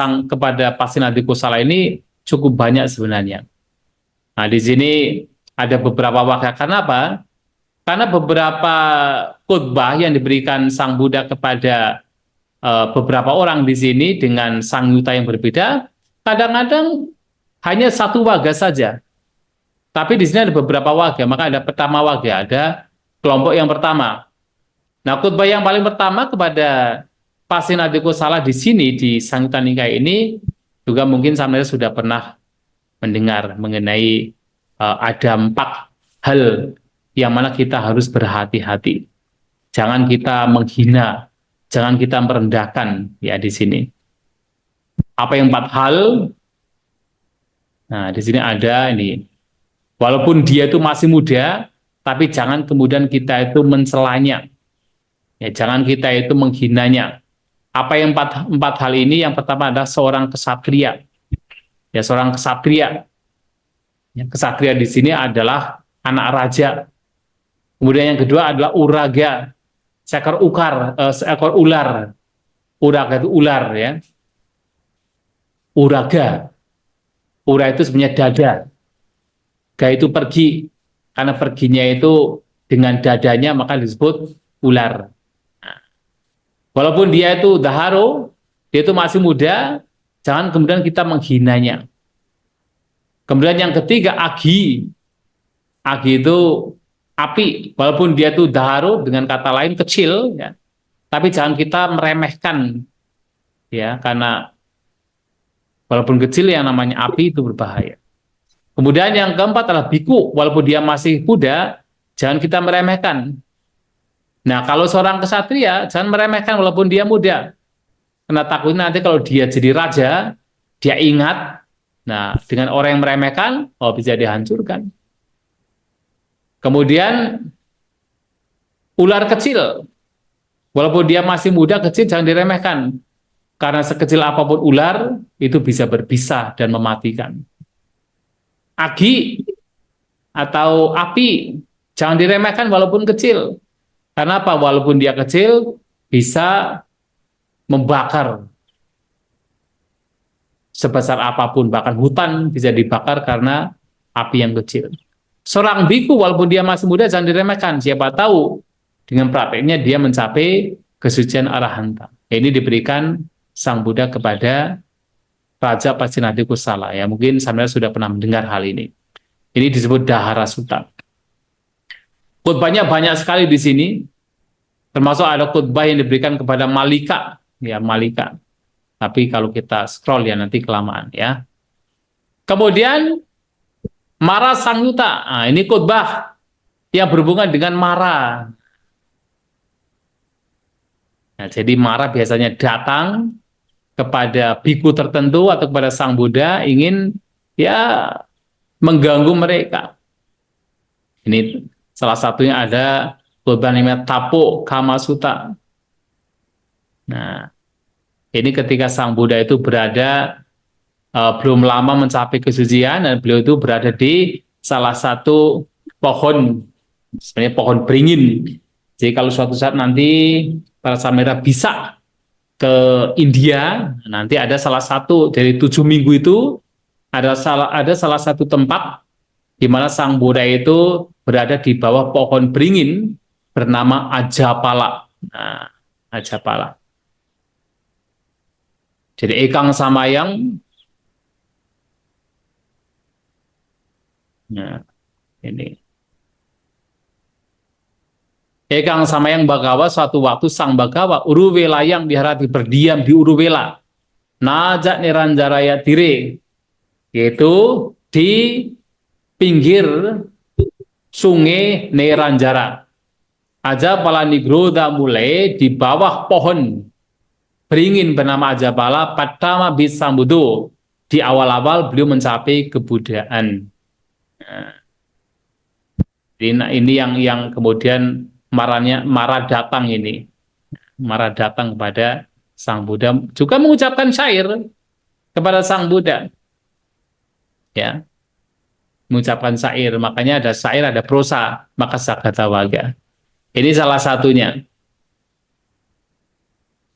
Pasenadi Kosala ini cukup banyak sebenarnya. Nah, di sini ada beberapa wakil. Karena apa? Karena beberapa khotbah yang diberikan Sang Buddha kepada beberapa orang di sini dengan Sanghyutta yang berbeda, kadang-kadang hanya satu waga saja. Tapi di sini ada beberapa waga, maka ada pertama waga, ada kelompok yang pertama. Nah, khutbah yang paling pertama kepada pasien adiko salah di sini di Samyutta Nikaya ini juga mungkin sampeyan sudah pernah mendengar mengenai ada 4 hal yang mana kita harus berhati-hati. Jangan kita menghina, jangan kita merendahkan ya di sini. Apa yang 4 hal? Nah, di sini ada ini. Walaupun dia itu masih muda, tapi jangan kemudian kita itu mencelanya. Ya, jangan kita itu menghinanya. Apa yang empat hal ini? Yang pertama adalah seorang kesatria. Ya, seorang kesatria. Ya, kesatria di sini adalah anak raja. Kemudian yang kedua adalah uraga, seekor ular. Uraga itu ular ya. Uraga. Ura itu sebenarnya dada. Ga itu pergi. Karena perginya itu dengan dadanya maka disebut ular. Walaupun dia itu daharo, dia itu masih muda, jangan kemudian kita menghinanya. Kemudian yang ketiga, agi. Agi itu api. Walaupun dia itu daharo, dengan kata lain kecil, ya, tapi jangan kita meremehkan, ya, karena walaupun kecil yang namanya api itu berbahaya. Kemudian yang keempat adalah biku. Walaupun dia masih muda, jangan kita meremehkan. Nah, kalau seorang kesatria, jangan meremehkan walaupun dia muda. Karena takutnya nanti kalau dia jadi raja, dia ingat, nah, dengan orang yang meremehkan, oh bisa dihancurkan. Kemudian, ular kecil. Walaupun dia masih muda, kecil, jangan diremehkan. Karena sekecil apapun ular, itu bisa berbisa dan mematikan. Agi, atau api, jangan diremehkan walaupun kecil. Karena apa? Walaupun dia kecil, bisa membakar sebesar apapun. Bahkan hutan bisa dibakar karena api yang kecil. Seorang biku, walaupun dia masih muda, jangan diremehkan. Siapa tahu dengan prakteknya dia mencapai kesucian arahanta. Ini diberikan Sang Buddha kepada Raja Pacinadi Kusala. Ya, mungkin sampean sudah pernah mendengar hal ini. Ini disebut Dahara Sutta. Khutbahnya banyak sekali di sini, termasuk ada khutbah yang diberikan kepada Malika, ya Malika. Tapi kalau kita scroll ya nanti kelamaan ya. Kemudian Mara Sangyuta, nah, ini khutbah yang berhubungan dengan Mara. Nah, jadi Mara biasanya datang kepada biku tertentu atau kepada Sang Buddha ingin ya mengganggu mereka. Ini salah satunya ada khutbah namanya Tapo Kama Sutta. Nah, ini ketika Sang Buddha itu berada belum lama mencapai kesucian dan beliau itu berada di salah satu pohon, sebenarnya pohon beringin. Jadi kalau suatu saat nanti para samira bisa ke India, nanti ada salah satu dari 7 minggu itu ada salah satu tempat di mana Sang Buddha itu berada di bawah pohon beringin bernama Ajapala. Nah, Ajapala. Jadi Ekang Samayang, nah ini Ekang Samayang Bagawa, suatu waktu Sang Bagawa Uruwela yang diharati berdiam di Uruwela Najak Niranjaraya Tire, yaitu di pinggir sungai Neranjara. Ajapala Nigroda mulai di bawah pohon beringin bernama Ajapala Patama Bisambudo. Di awal-awal beliau mencapai kebudayaan. Nah, ini yang kemudian Mara datang ini. Mara datang kepada Sang Buddha, juga mengucapkan syair kepada Sang Buddha. Ya. Mengucapkan syair, makanya ada syair, ada prosa, maka Sagata Waga. Ini salah satunya.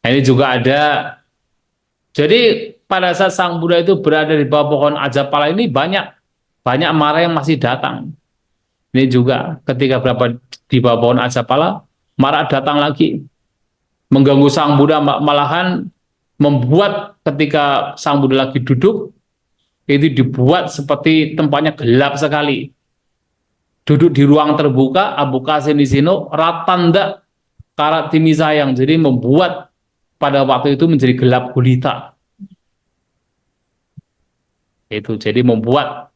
Nah, ini juga ada. Jadi pada saat Sang Buddha itu berada di bawah pohon Ajapala ini banyak Mara yang masih datang. Ini juga ketika berapa di bawah pohon Ajapala, Mara datang lagi mengganggu Sang Buddha, malahan membuat ketika Sang Buddha lagi duduk, itu dibuat seperti tempatnya gelap sekali. Duduk di ruang terbuka, Abu Qasim di sini ratanda karat timi sayang. Jadi membuat pada waktu itu menjadi gelap gulita. Itu jadi membuat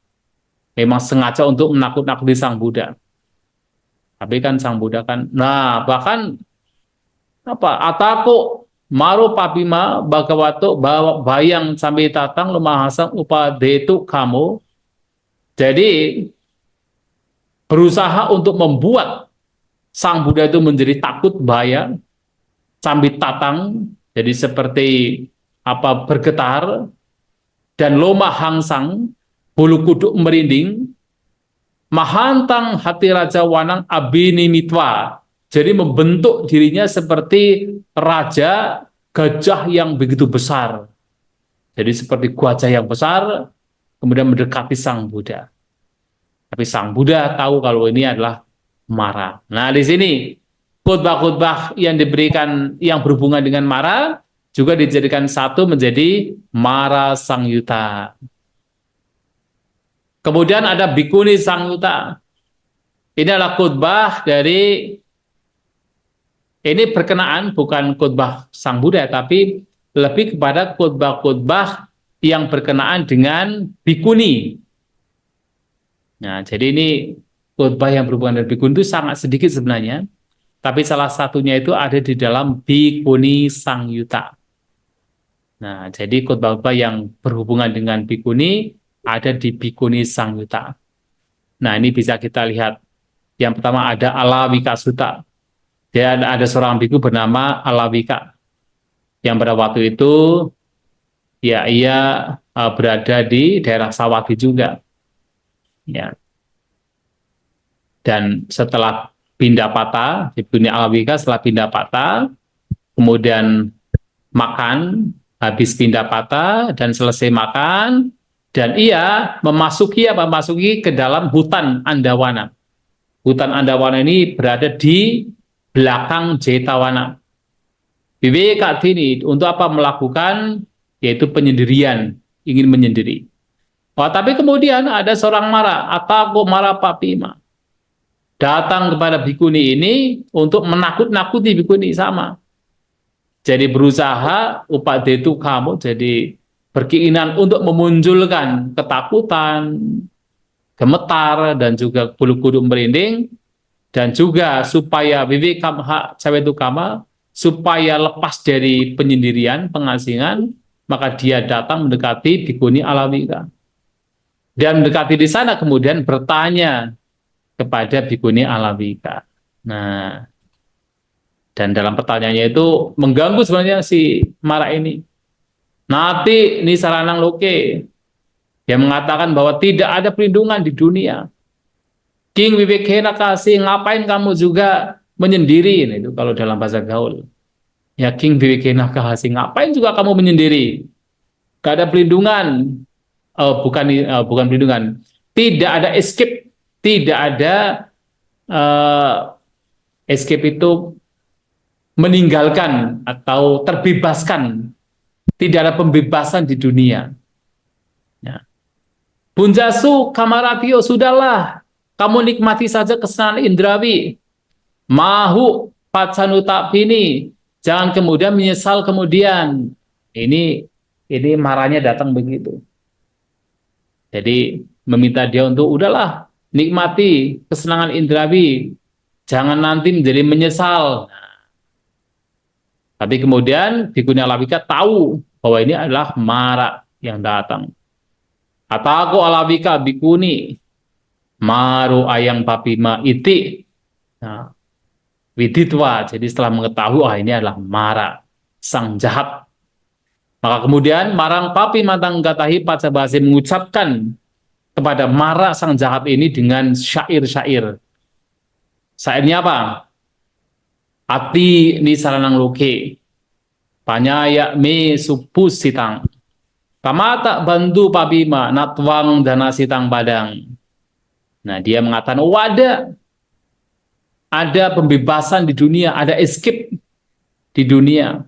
memang sengaja untuk menakut-nakuti Sang Buddha. Tapi kan Sang Buddha kan, nah bahkan apa atako maro papima bhagavato bawa bayang sampai tatang lumahasang upadetu kamu. Jadi berusaha untuk membuat Sang Buddha itu menjadi takut bahaya sambil tatang, jadi seperti apa bergetar, dan loma hangsang, bulu kuduk merinding, mahantang hati Raja Wanang abinimitwa, jadi membentuk dirinya seperti raja gajah yang begitu besar, jadi seperti gajah yang besar kemudian mendekati Sang Buddha. Tapi Sang Buddha tahu kalau ini adalah Mara. Nah, di sini khutbah-khutbah yang diberikan yang berhubungan dengan Mara juga dijadikan satu menjadi Mara Sangyuta. Kemudian ada Bhikkhuni Sangyuta. Ini adalah khutbah dari, ini berkenaan bukan khutbah Sang Buddha, tapi lebih kepada khutbah-khutbah yang berkenaan dengan bhikkhuni. Nah, jadi ini khutbah yang berhubungan dengan bhikkhuni itu sangat sedikit sebenarnya, tapi salah satunya itu ada di dalam Bhikkhuni Sangyuta. Nah, jadi khutbah-khutbah yang berhubungan dengan bhikkhuni ada di Bhikkhuni Sangyuta. Nah, ini bisa kita lihat. Yang pertama ada Alawika Sutta. Dia ada seorang bhikkhu bernama Alawika, yang pada waktu itu ya ia berada di daerah Sawadhi juga. Ya. Dan setelah Pindapata, Bhikkhuni Alawika setelah Pindapata, kemudian makan, habis Pindapata dan selesai makan, dan ia memasuki ke dalam hutan Andawana. Hutan Andawana ini berada di belakang Jetavana. Vivekadini untuk apa? Melakukan yaitu penyendirian, ingin menyendiri. Oh, tapi kemudian ada seorang Mara, Atako Mara Papima, datang kepada bhikkhuni ini untuk menakut-nakuti bhikkhuni sama. Jadi berusaha upadetu kamu, jadi berkeinginan untuk memunculkan ketakutan, gemetar, dan juga bulu kuduk merinding, dan juga supaya vivekam cawetu kama, supaya lepas dari penyendirian, pengasingan, maka dia datang mendekati bhikkhuni Alawika. Dan mendekati di sana kemudian bertanya kepada bhikkhuni Alawika. Nah, dan dalam pertanyaannya itu mengganggu sebenarnya si Mara ini. Nati ini saranang loke, yang mengatakan bahwa tidak ada perlindungan di dunia. King Vivekena kasih, ngapain kamu juga menyendiri? Itu kalau dalam bahasa gaul. Ya King Vivekena kasih, ngapain juga kamu menyendiri? Gak ada perlindungan. Bukan perlindungan. Tidak ada escape. Tidak ada escape itu meninggalkan atau terbebaskan. Tidak ada pembebasan di dunia. Ya. Bunjasu Kamaratio, sudahlah. Kamu nikmati saja kesenangan indrawi. Mahu patsanutapini. Jangan kemudian menyesal kemudian. Ini marahnya datang begitu. Jadi meminta dia untuk udahlah, nikmati kesenangan indrawi. Jangan nanti menjadi menyesal. Tapi kemudian Bhikkhuni Alawika tahu bahwa ini adalah Mara yang datang. Atako Alawika bhikkhuni maru ayang papima iti. Nah, widitwa, jadi setelah mengetahui ini adalah Mara, sang jahat, maka kemudian marang papi matang gatahi Pacabasi mengucapkan kepada Mara sang jahat ini dengan syair-syair. Syairnya apa? Ati ni saranang loke, panyaya me supusitang, kamata bantu papima natwang dana sitang padang. Nah, dia mengatakan, oh ada pembebasan di dunia, ada escape di dunia.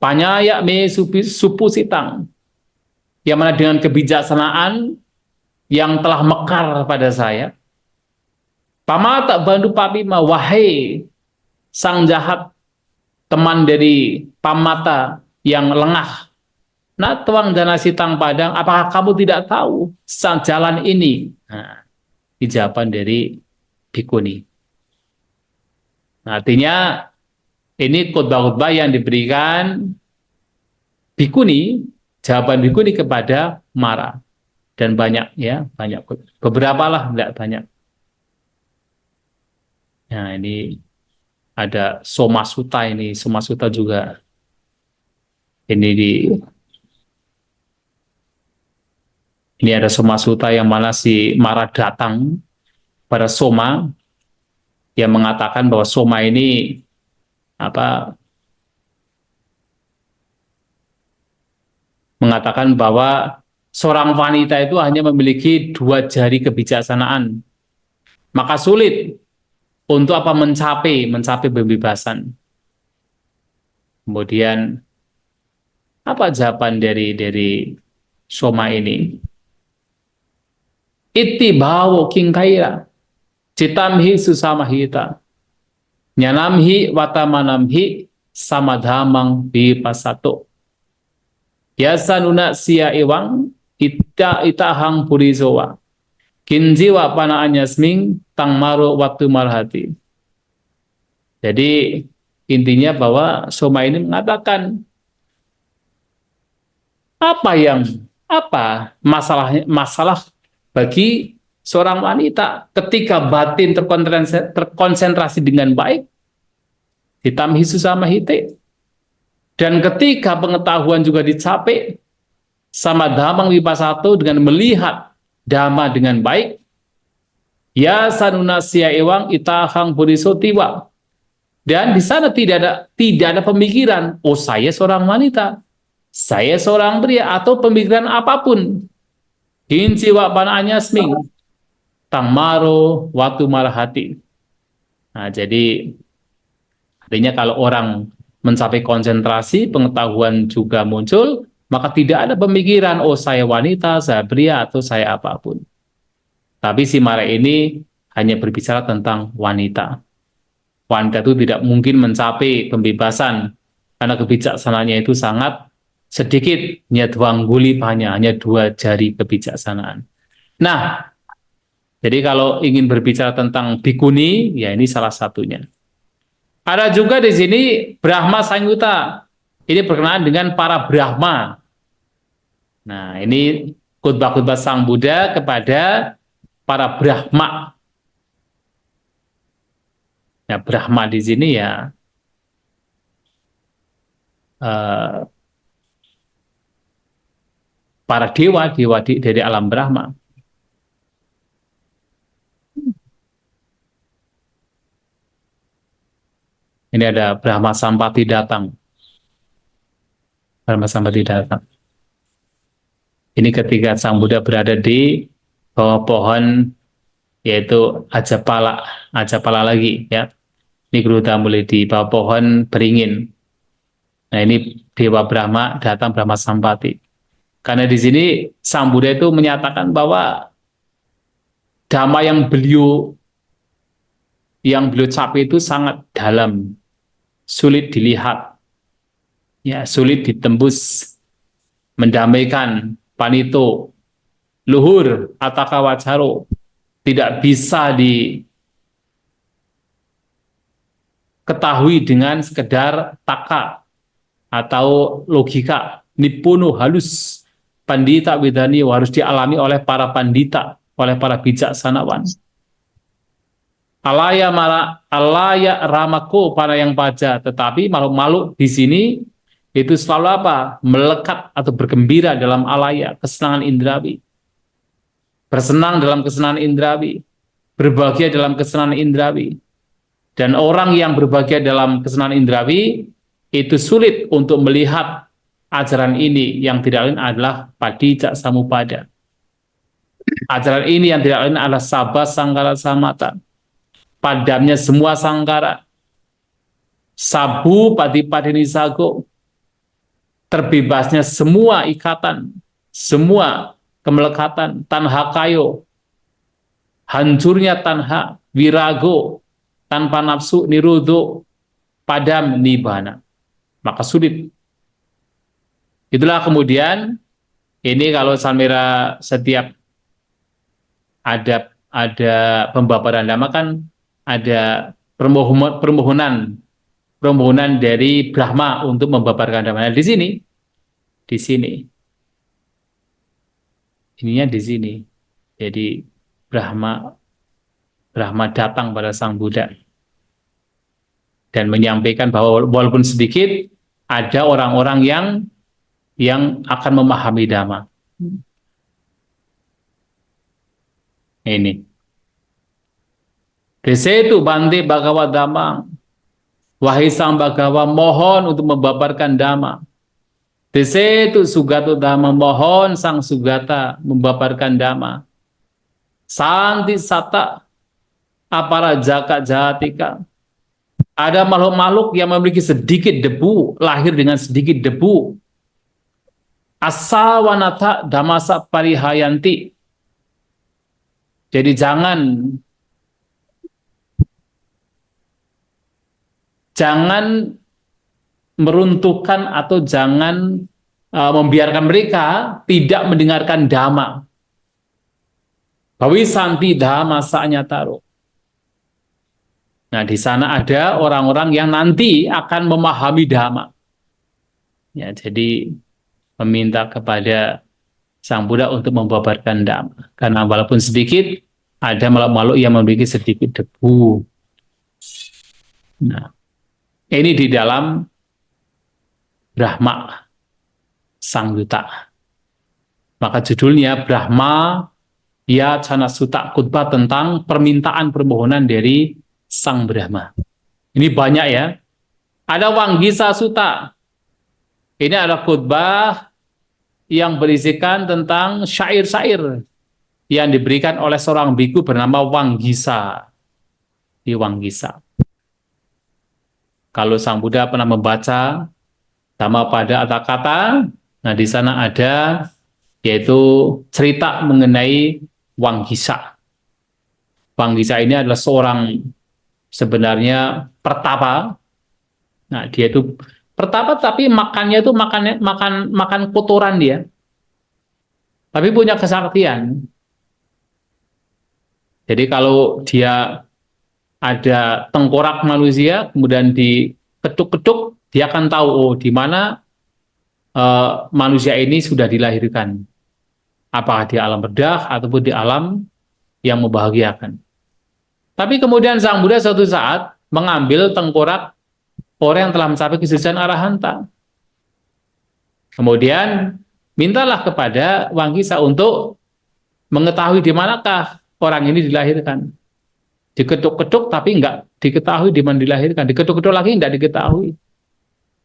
Panyaya me supusitang. yang mana dengan kebijaksanaan yang telah mekar pada saya, pamata bandu papima, wahai sang jahat, teman dari pamata yang lengah, nah tuang dana sitang padang, apakah kamu tidak tahu sang jalan ini? Nah, jawaban dari bikuni. Nah, artinya ini khotbah-khotbah yang diberikan bikuni, jawaban bikuni kepada Mara. Dan banyak ya, banyak, beberapa lah, enggak banyak. Nah, ini ada Soma Sutta, ini Soma Sutta juga ini ada Soma Sutta yang mana si Mara datang pada Soma yang mengatakan bahwa Soma ini apa, mengatakan bahwa seorang wanita itu hanya memiliki 2 jari kebijaksanaan, maka sulit untuk apa, mencapai pembebasan. Kemudian apa jawaban dari Soma ini? Iti bawo kingkaira citamhi susamahita nyanamhi watamanamhi samadhamang vipasato yasanuna sia ewang itahang purisowa kinjiwa panaanyasming tangmaro waktu marhati. Jadi intinya bahwa Soma ini mengatakan apa masalah bagi seorang wanita ketika batin terkonsentrasi dengan baik, ditamhi susamahite, dan ketika pengetahuan juga dicapai, sama dhamang vipasato, dengan melihat dhamma dengan baik, ya sanunasya ewang itahang bodhisotiwa, dan di sana tidak ada pemikiran, oh saya seorang wanita, saya seorang pria, atau pemikiran apapun. Hinci wa pananyasming tangmaro waktu marahati. Nah, jadi artinya kalau orang mencapai konsentrasi, pengetahuan juga muncul, maka tidak ada pemikiran, oh saya wanita, saya pria, atau saya apapun. Tapi si Mara ini hanya berbicara tentang wanita. Wanita itu tidak mungkin mencapai pembebasan, karena kebijaksanaannya itu sangat sedikit, nyadwangguli hanya 2 jari kebijaksanaan. Nah, jadi kalau ingin berbicara tentang bikuni, ya ini salah satunya. Ada juga di sini Brahma Sanyuta. Ini berkenaan dengan para Brahma. Nah, ini khotbah-khotbah Sang Buddha kepada para Brahma. Nah, Brahma di sini ya para dewa dari alam Brahma. Ini ada Brahma Sampati datang. Brahma Sampati datang. Ini ketika Sang Buddha berada di bawah pohon, yaitu Ajapala lagi ya. Ini Geruta mulai di bawah pohon beringin. Nah, ini Dewa Brahma datang, Brahma Sampati. Karena di sini Sang Buddha itu menyatakan bahwa dhamma yang beliau capai itu sangat dalam, sulit dilihat, ya, sulit ditembus, mendamaikan panito, luhur, ataka wacaro, tidak bisa diketahui dengan sekedar taka atau logika. Nipuno halus, pandita widani, harus dialami oleh para pandita, oleh para bijaksanawan. Alaya ramako para yang paja, tetapi makhluk-makhluk di sini itu selalu apa? Melekat atau bergembira dalam alaya, kesenangan indrawi. Bersenang dalam kesenangan indrawi, berbahagia dalam kesenangan indrawi. Dan orang yang berbahagia dalam kesenangan indrawi itu sulit untuk melihat ajaran ini, yang tidak lain adalah Padijak Samupada. Ajaran ini yang tidak lain adalah Sabha Sangkara Samata. Padamnya semua sangkara. Sabu Padipadini Sago. Terbebasnya semua ikatan. semua kemelekatan, tanha kayo, hancurnya tanha, virago, tanpa nafsu, nirudo, padam, nibana. Maka sulit. Itulah kemudian, ini kalau Samira setiap ada pembabaran dhamma kan ada permohonan dari Brahma untuk membabarkan dhamma. Nah, di sini, ininya di sini. Jadi Brahma Brahma datang pada Sang Buddha dan menyampaikan bahwa walaupun sedikit ada orang-orang yang akan memahami dhamma. Ini. Desetu Bante Bhagavad Dhamma. Wahai Sang Bhagawa, mohon untuk membabarkan dhamma. Desetu Sugato Dhamma, mohon Sang Sugata membabarkan dhamma. Santi Sata Apara Jaka Jatika. Ada makhluk-makhluk yang memiliki sedikit debu, lahir dengan sedikit debu. Asawanata Damasa Parihayanti. Jadi jangan meruntuhkan atau jangan membiarkan mereka tidak mendengarkan dhamma. Bawi santi dhamma sa'nya taruh. Nah, di sana ada orang-orang yang nanti akan memahami dhamma. Ya, jadi meminta kepada Sang Buddha untuk membabarkan dhamma. Karena walaupun sedikit, ada makhluk-makhluk yang memiliki sedikit debu. Nah, ini di dalam Brahma Sang Yuta. Maka judulnya Brahma Yacana Sutta, khutbah tentang permintaan permohonan dari Sang Brahma. Ini banyak ya. Ada Wanggisa Sutta. Ini adalah khutbah yang berisikan tentang syair-syair yang diberikan oleh seorang biku bernama Wanggisa. Di Wanggisa. Kalau Sang Buddha pernah membaca Dhammapada Atthakatha, nah di sana ada yaitu cerita mengenai Wanggisa. Wanggisa ini adalah seorang sebenarnya pertapa. Nah, dia itu pertapa tapi makannya itu makan kotoran dia. Tapi punya kesaktian. Jadi kalau dia ada tengkorak manusia, kemudian diketuk-ketuk, dia akan tahu oh di mana manusia ini sudah dilahirkan. Apakah di alam berdah ataupun di alam yang membahagiakan. Tapi kemudian Sang Buddha suatu saat mengambil tengkorak orang yang telah mencapai kesucian arahanta. Kemudian mintalah kepada Wanggisa untuk mengetahui di manakah orang ini dilahirkan. Diketuk-ketuk tapi enggak diketahui di mana dilahirkan. Diketuk-ketuk lagi enggak diketahui.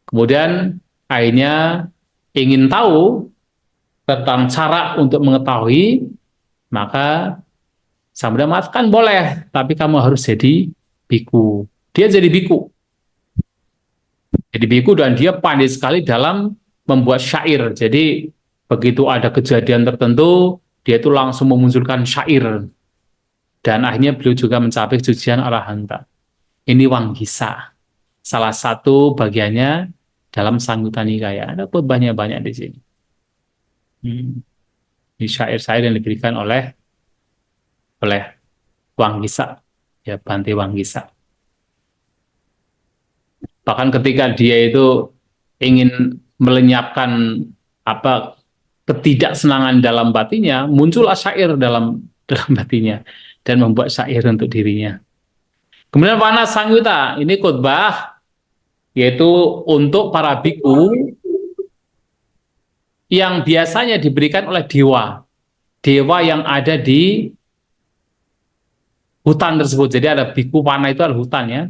Kemudian akhirnya ingin tahu tentang cara untuk mengetahui, maka Sang Buddha mengatakan boleh, tapi kamu harus jadi biku. Dia jadi biku. Jadi biku dan dia pandai sekali dalam membuat syair. Jadi begitu ada kejadian tertentu, dia itu langsung memunculkan syair. Dan akhirnya beliau juga mencapai kesucian arahanta. Ini Wanggisa. Salah satu bagiannya dalam Samyutta Nikaya. Ada banyak di sini. Ini syair-syair yang diberikan oleh Wanggisa, ya Bante Wanggisa. Bahkan ketika dia itu ingin melenyapkan ketidaksenangan dalam batinnya, muncullah syair dalam batinnya dan membuat syair untuk dirinya. Kemudian Pana Sangyuta, ini khutbah yaitu untuk para biku yang biasanya diberikan oleh dewa yang ada di hutan tersebut. Jadi ada biku Pana itu adalah hutan ya.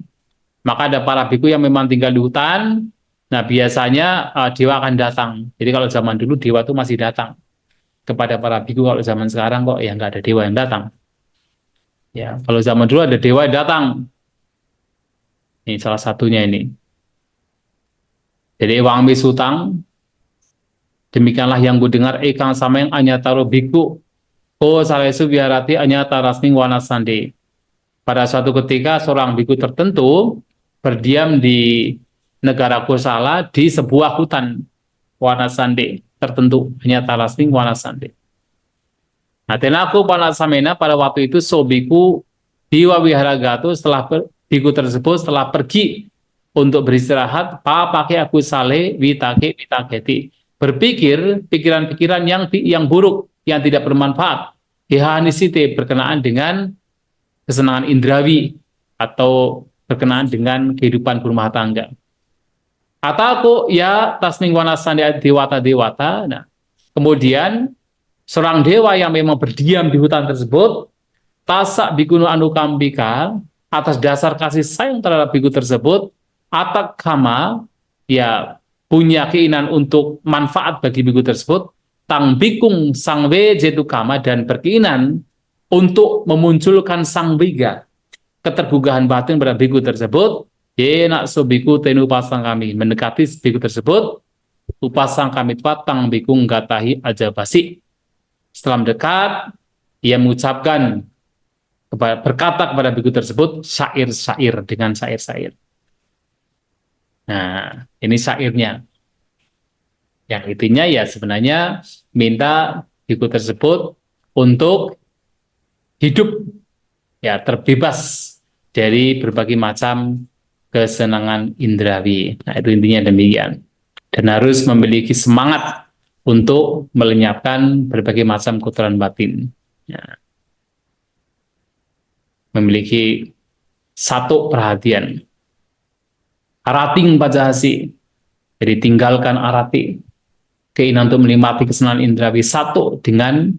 Maka ada para biku yang memang tinggal di hutan. Nah biasanya dewa akan datang. Jadi kalau zaman dulu dewa itu masih datang kepada para biku. Kalau zaman sekarang kok ya nggak ada dewa yang datang. Ya kalau zaman dulu ada dewa yang datang. Ini salah satunya ini. Jadi Wangmi Sutang Demikianlah yang ku dengar ikang sameng anyataro biku. Oh salesu biarati anyatarasning wanasande. Pada suatu ketika seorang biku tertentu berdiam di negara Kosala di sebuah hutan wanasande tertentu, anyatarasning wanasande. Nah, tenaku panasamena pada waktu itu sobiku diwa wiharagato biku tersebut setelah pergi untuk beristirahat, pakai aku sale witaketi berpikir pikiran-pikiran yang buruk yang tidak bermanfaat. Ihanisite berkenaan dengan kesenangan indrawi atau berkenaan dengan kehidupan berumah tangga. Atau aku ya tasning wanasandi dewata-dewata. Nah, kemudian seorang dewa yang memang berdiam di hutan tersebut, tasak bikunu anukambika, atas dasar kasih sayang terhadap biku tersebut, atak kama, ya punya keinginan untuk manfaat bagi biku tersebut, tang bikung sangwe jetu kama, dan berkeinginan untuk memunculkan sang biga, ketergugahan batin pada biku tersebut, ye nak so biku tenu pasang kami, mendekati biku tersebut, upasang kami patang bikung gatahi aja basi. Setelah mendekat, ia mengucapkan berkata kepada biku tersebut syair-syair dengan syair-syair. Nah, ini syairnya. Yang intinya ya sebenarnya minta biku tersebut untuk hidup ya terbebas dari berbagai macam kesenangan indrawi. Nah, itu intinya demikian. Dan harus memiliki semangat untuk melenyapkan berbagai macam kotoran batin. Ya. Memiliki satu perhatian. Arating pajahasi. Jadi tinggalkan arati. Keinginan untuk menikmati kesenangan indrawi satu dengan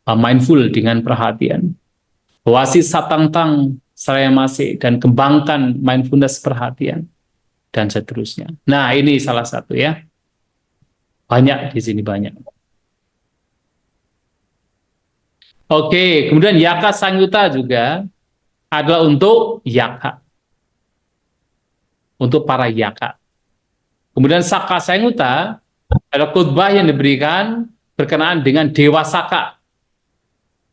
mindful, dengan perhatian. Wasi satangtang seraya masih, dan kembangkan mindfulness perhatian, dan seterusnya. Nah, ini salah satu ya. Banyak di sini, banyak. Oke, kemudian yaka sangyuta juga adalah untuk yaka. Untuk para yaka. Kemudian saka sangyuta adalah khutbah yang diberikan berkenaan dengan Dewa Saka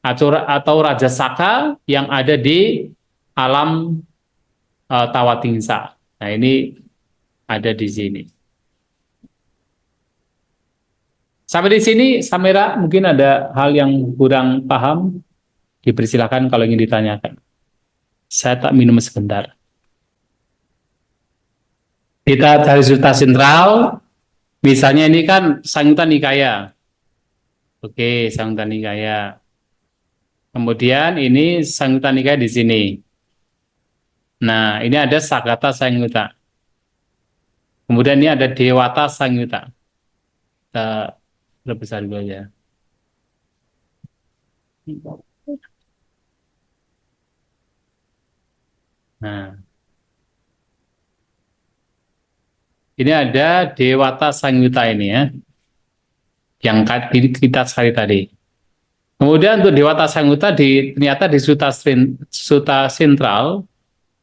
atau Raja Saka yang ada di alam Tawatingsa. Nah, ini ada di sini. Sampai di sini, Samira, mungkin ada hal yang kurang paham, dipersilakan kalau ingin ditanyakan. Saya tak minum sebentar. Kita cari Sutta Sentral, misalnya ini kan Samyutta Nikaya. Oke, Samyutta Nikaya. Kemudian ini Samyutta Nikaya di sini. Nah, ini ada Sakata Samyutta. Kemudian ini ada Dewata Samyutta. Kita lebih besar dulu aja. Nah, ini ada Dewata Samyutta ini ya, yang kita cari tadi. Kemudian untuk Dewata Samyutta ternyata di Sutta Sentral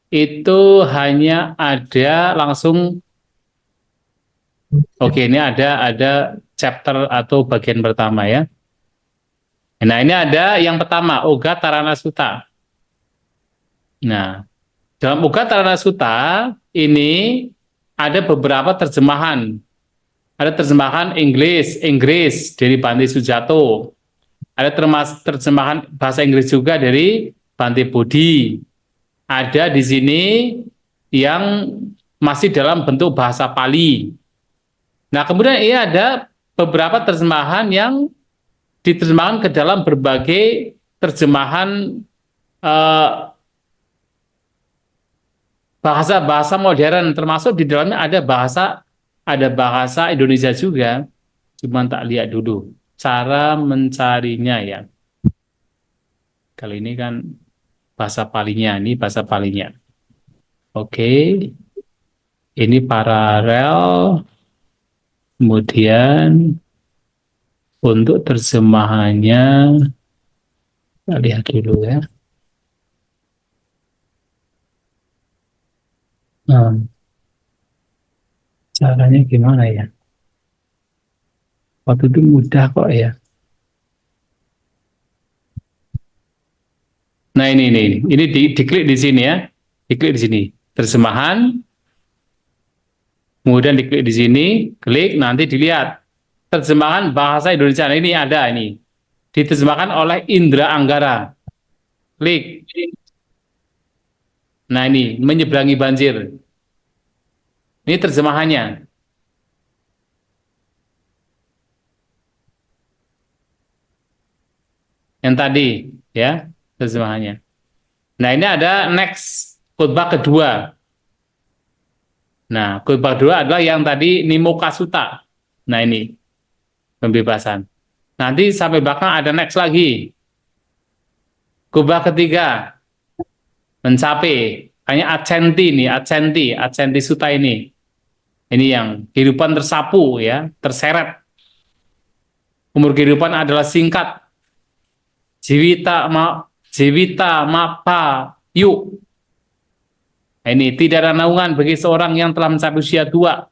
itu hanya ada langsung. Oke, ini ada chapter atau bagian pertama ya. Nah, ini ada yang pertama, Oga Tarana Sutta. Nah, dalam Oga Tarana Sutta ini ada beberapa terjemahan. Ada terjemahan Inggris dari Bhante Sujato. Ada terjemahan bahasa Inggris juga dari Bhante Bodhi. Ada di sini yang masih dalam bentuk bahasa Pali. Nah, kemudian ini ada beberapa terjemahan yang diterjemahkan ke dalam berbagai terjemahan bahasa-bahasa modern, termasuk di dalamnya ada bahasa Indonesia juga. Cuma tak lihat dulu cara mencarinya ya. Kalau ini kan bahasa Palinya, ini bahasa Palinya. Oke, ini paralel. Kemudian untuk terjemahannya, kita lihat dulu ya. Nah, caranya gimana ya? Waktu itu mudah kok ya. Nah ini diklik di sini ya, diklik di sini terjemahan, kemudian diklik di sini, klik nanti dilihat terjemahan bahasa Indonesia. Nah, ini ada ini diterjemahkan oleh Indra Anggara. Klik. Nah ini menyeberangi banjir. Ini terjemahannya. Yang tadi ya terjemahannya. Nah ini ada next khutbah kedua. Nah khutbah kedua adalah yang tadi Nimoka Sutta. Nah ini pembebasan. Nanti sampai bahkan ada next lagi. Khutbah ketiga mencapai hanya Acenti Sutta ini. Ini yang kehidupan tersapu ya, terseret. Umur kehidupan adalah singkat. Jiwita mapa yuk. Ini tidak ada naungan bagi seorang yang telah mencapai usia tua.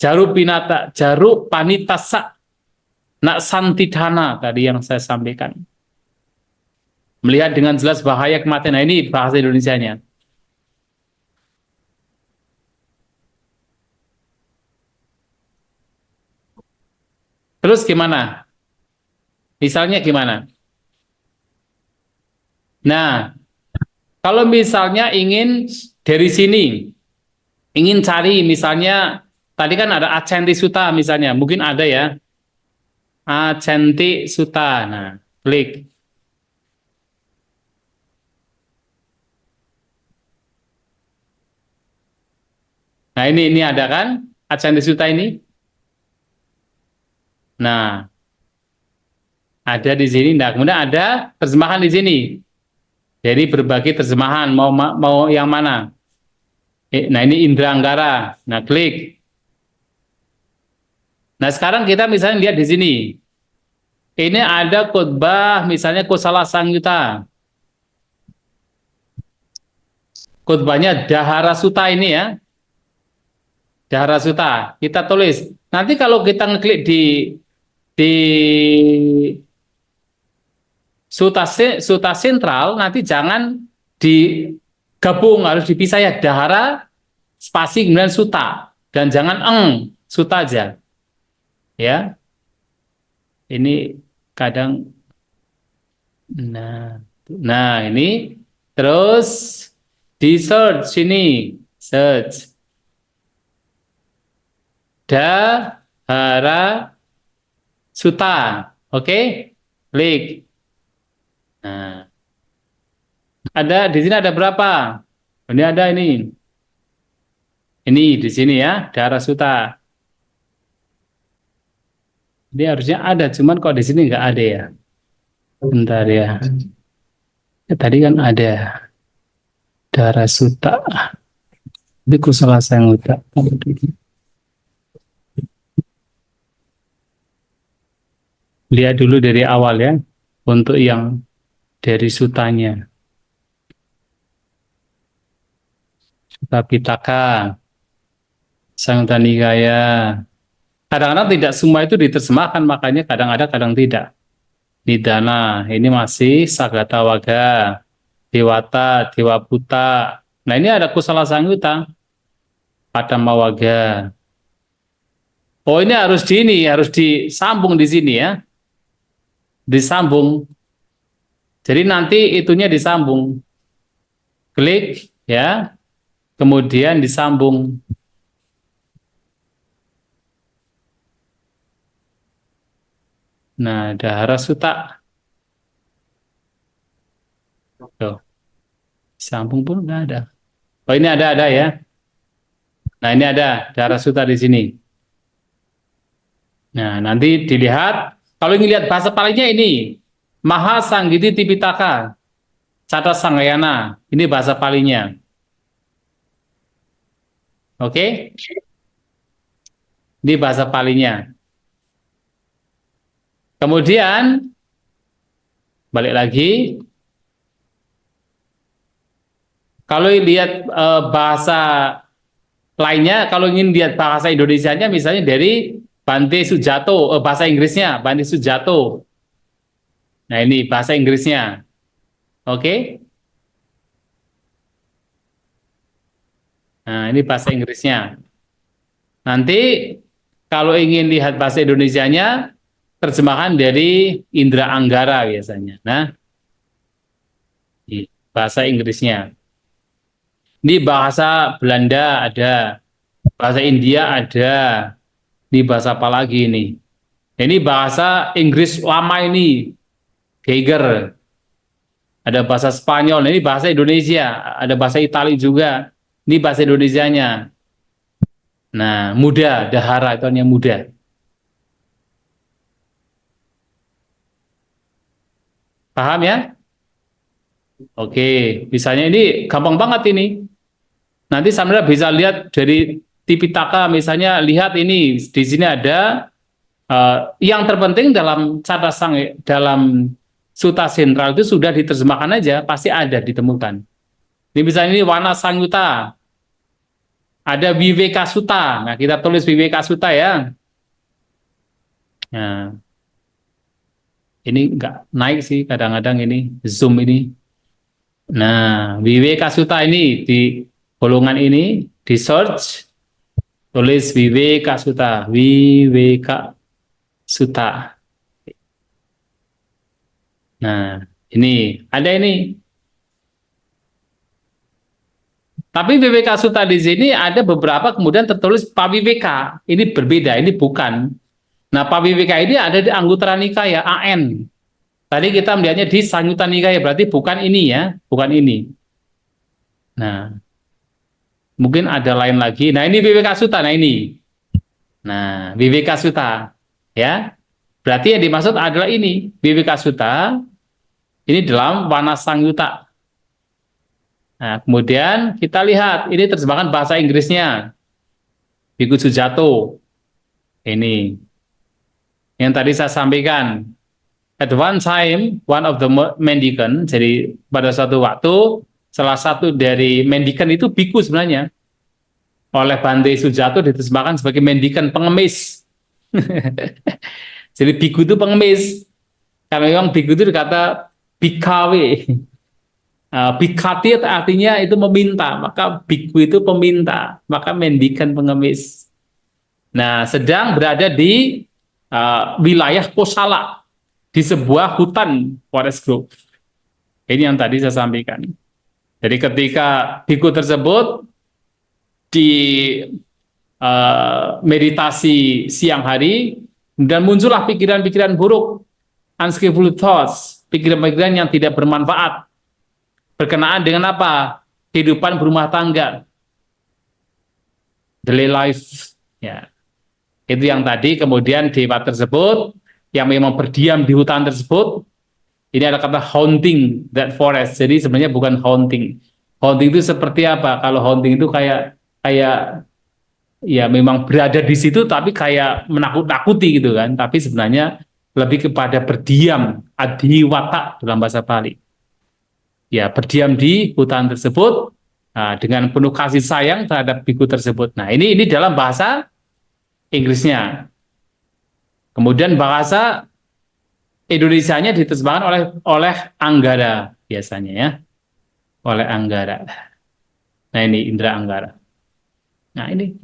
Jaruk panitasa nak santidhana tadi yang saya sampaikan. Melihat dengan jelas bahaya kematian. Nah, ini bahasa Indonesianya. Terus gimana? Misalnya gimana? Nah, kalau misalnya ingin dari sini, ingin cari misalnya, tadi kan ada Acenti Sutta misalnya, mungkin ada ya, Acenti Sutta. Nah, klik. Nah, ini ada kan, Acenti Sutta ini. Nah, ada di sini. Nah, kemudian ada terjemahan di sini. Jadi berbagai terjemahan, mau yang mana? Nah, ini Indra Anggara. Nah, klik. Nah, sekarang kita misalnya lihat di sini. Ini ada khotbah misalnya Kusala Sanghyuta. Khotbahnya Dahara Sutta ini ya. Dahara Sutta. Kita tulis. Nanti kalau kita ngeklik di Sutta sentral, nanti jangan digabung, harus dipisah ya. Dahara spasi kemudian Sutta, dan jangan Sutta aja. Ya. Ini kadang nah ini terus di search sini, search Dahara Sutta, oke, klik. Nah, ada di sini ada berapa? Ini ada ini di sini ya, Dahara Sutta. Ini harusnya ada, cuman kok di sini nggak ada ya. Bentar ya. Ya tadi kan ada Dahara Sutta. Ini Kusala Sanghyuta. Lihat dulu dari awal ya, untuk yang dari sutanya. Sutta Pitaka, Samyutta Nikaya. Kadang-kadang tidak semua itu diterjemahkan, makanya kadang ada, kadang tidak. Nidana, ini masih Sagatawaga, Dewata, Dewaputa. Nah ini ada Kusala Sanghyuta, Padamawaga. Oh ini harus disambung di sini ya, disambung. Jadi nanti itunya disambung, klik ya, kemudian disambung. Nah, Dahara Sutta. Tuh, sambung pun nggak ada. Oh ini ada ya. Nah ini ada Dahara Sutta di sini. Nah nanti dilihat. Kalau ingin lihat bahasa palingnya ini Maha Sanggiti Tipitaka Cata Sanggayana. Ini bahasa palingnya. Oke? Ini bahasa palingnya. Kemudian balik lagi. Kalau lihat bahasa lainnya, kalau ingin lihat bahasa Indonesianya misalnya dari Bante Sujato, bahasa Inggrisnya, Bante Sujato. Nah, ini bahasa Inggrisnya. Oke? Nah, ini bahasa Inggrisnya. Nanti kalau ingin lihat bahasa Indonesianya, terjemahan dari Indra Anggara biasanya. Nah, bahasa Inggrisnya. Ini bahasa Belanda ada, bahasa India ada, ini bahasa apa lagi ini? Ini bahasa Inggris lama ini, Geiger. Ada bahasa Spanyol, ini bahasa Indonesia, ada bahasa Itali juga. Ini bahasa Indonesianya. Nah, muda, dahara itu yang muda. Paham ya? Oke, misalnya ini gampang banget ini. Nanti Samira bisa lihat dari Tipitaka, misalnya lihat ini di sini ada yang terpenting dalam dalam Suta Sentral itu sudah diterjemahkan aja, pasti ada ditemukan. Ini misalnya ini Wana Sanyuta, ada Viveka Suta. Nah, kita tulis Viveka Suta ya. Nah, ini nggak naik sih kadang-kadang ini zoom ini. Nah, Viveka Suta ini di golongan ini di search tulis Viveka Suta, Viveka Suta. Nah, ini ada ini. Tapi Viveka Suta di sini ada beberapa kemudian tertulis Paviveka. Ini berbeda, ini bukan. Nah, Paviveka ini ada di Anguttara Nikaya AN. Tadi kita melihatnya di Sanyutta Nikaya, berarti bukan ini ya, bukan ini. Nah, mungkin ada lain lagi. Nah, ini Viveka Sutta. Nah, ini. Nah, Viveka Sutta. Ya. Berarti yang dimaksud adalah ini. Viveka Sutta. Ini dalam Wana Sanyutta. Nah, kemudian kita lihat. Ini terjemahan bahasa Inggrisnya. Bhikkhu Sujato. Ini. Yang tadi saya sampaikan. At one time, one of the mendicant, jadi pada suatu waktu, salah satu dari mendicant itu biku sebenarnya. Oleh Bante Sujato diterjemahkan sebagai mendikan pengemis. Jadi biku itu pengemis. Karena memang biku itu kata bikawe. Bikati artinya itu meminta, maka biku itu peminta, maka mendikan pengemis. Nah, sedang berada di wilayah Kosala, di sebuah hutan forest grove. Ini yang tadi saya sampaikan. Jadi ketika biku tersebut di meditasi siang hari, dan muncullah pikiran-pikiran buruk, unskillful thoughts, pikiran-pikiran yang tidak bermanfaat, berkenaan dengan apa? Kehidupan berumah tangga, daily life. Ya, itu yang tadi kemudian dewa tersebut yang memang berdiam di hutan tersebut, ini ada kata haunting that forest. Jadi sebenarnya bukan haunting. Haunting itu seperti apa? Kalau haunting itu kayak kayak ya memang berada di situ tapi kayak menakut-nakuti gitu kan, tapi sebenarnya lebih kepada berdiam, adiwata dalam bahasa Bali, ya berdiam di hutan tersebut, dengan penuh kasih sayang terhadap biku tersebut. Nah, ini dalam bahasa Inggrisnya. Kemudian bahasa Indonesianya diterjemahkan oleh Anggara biasanya ya, oleh Anggara. Nah, ini Indra Anggara. Nah, ini.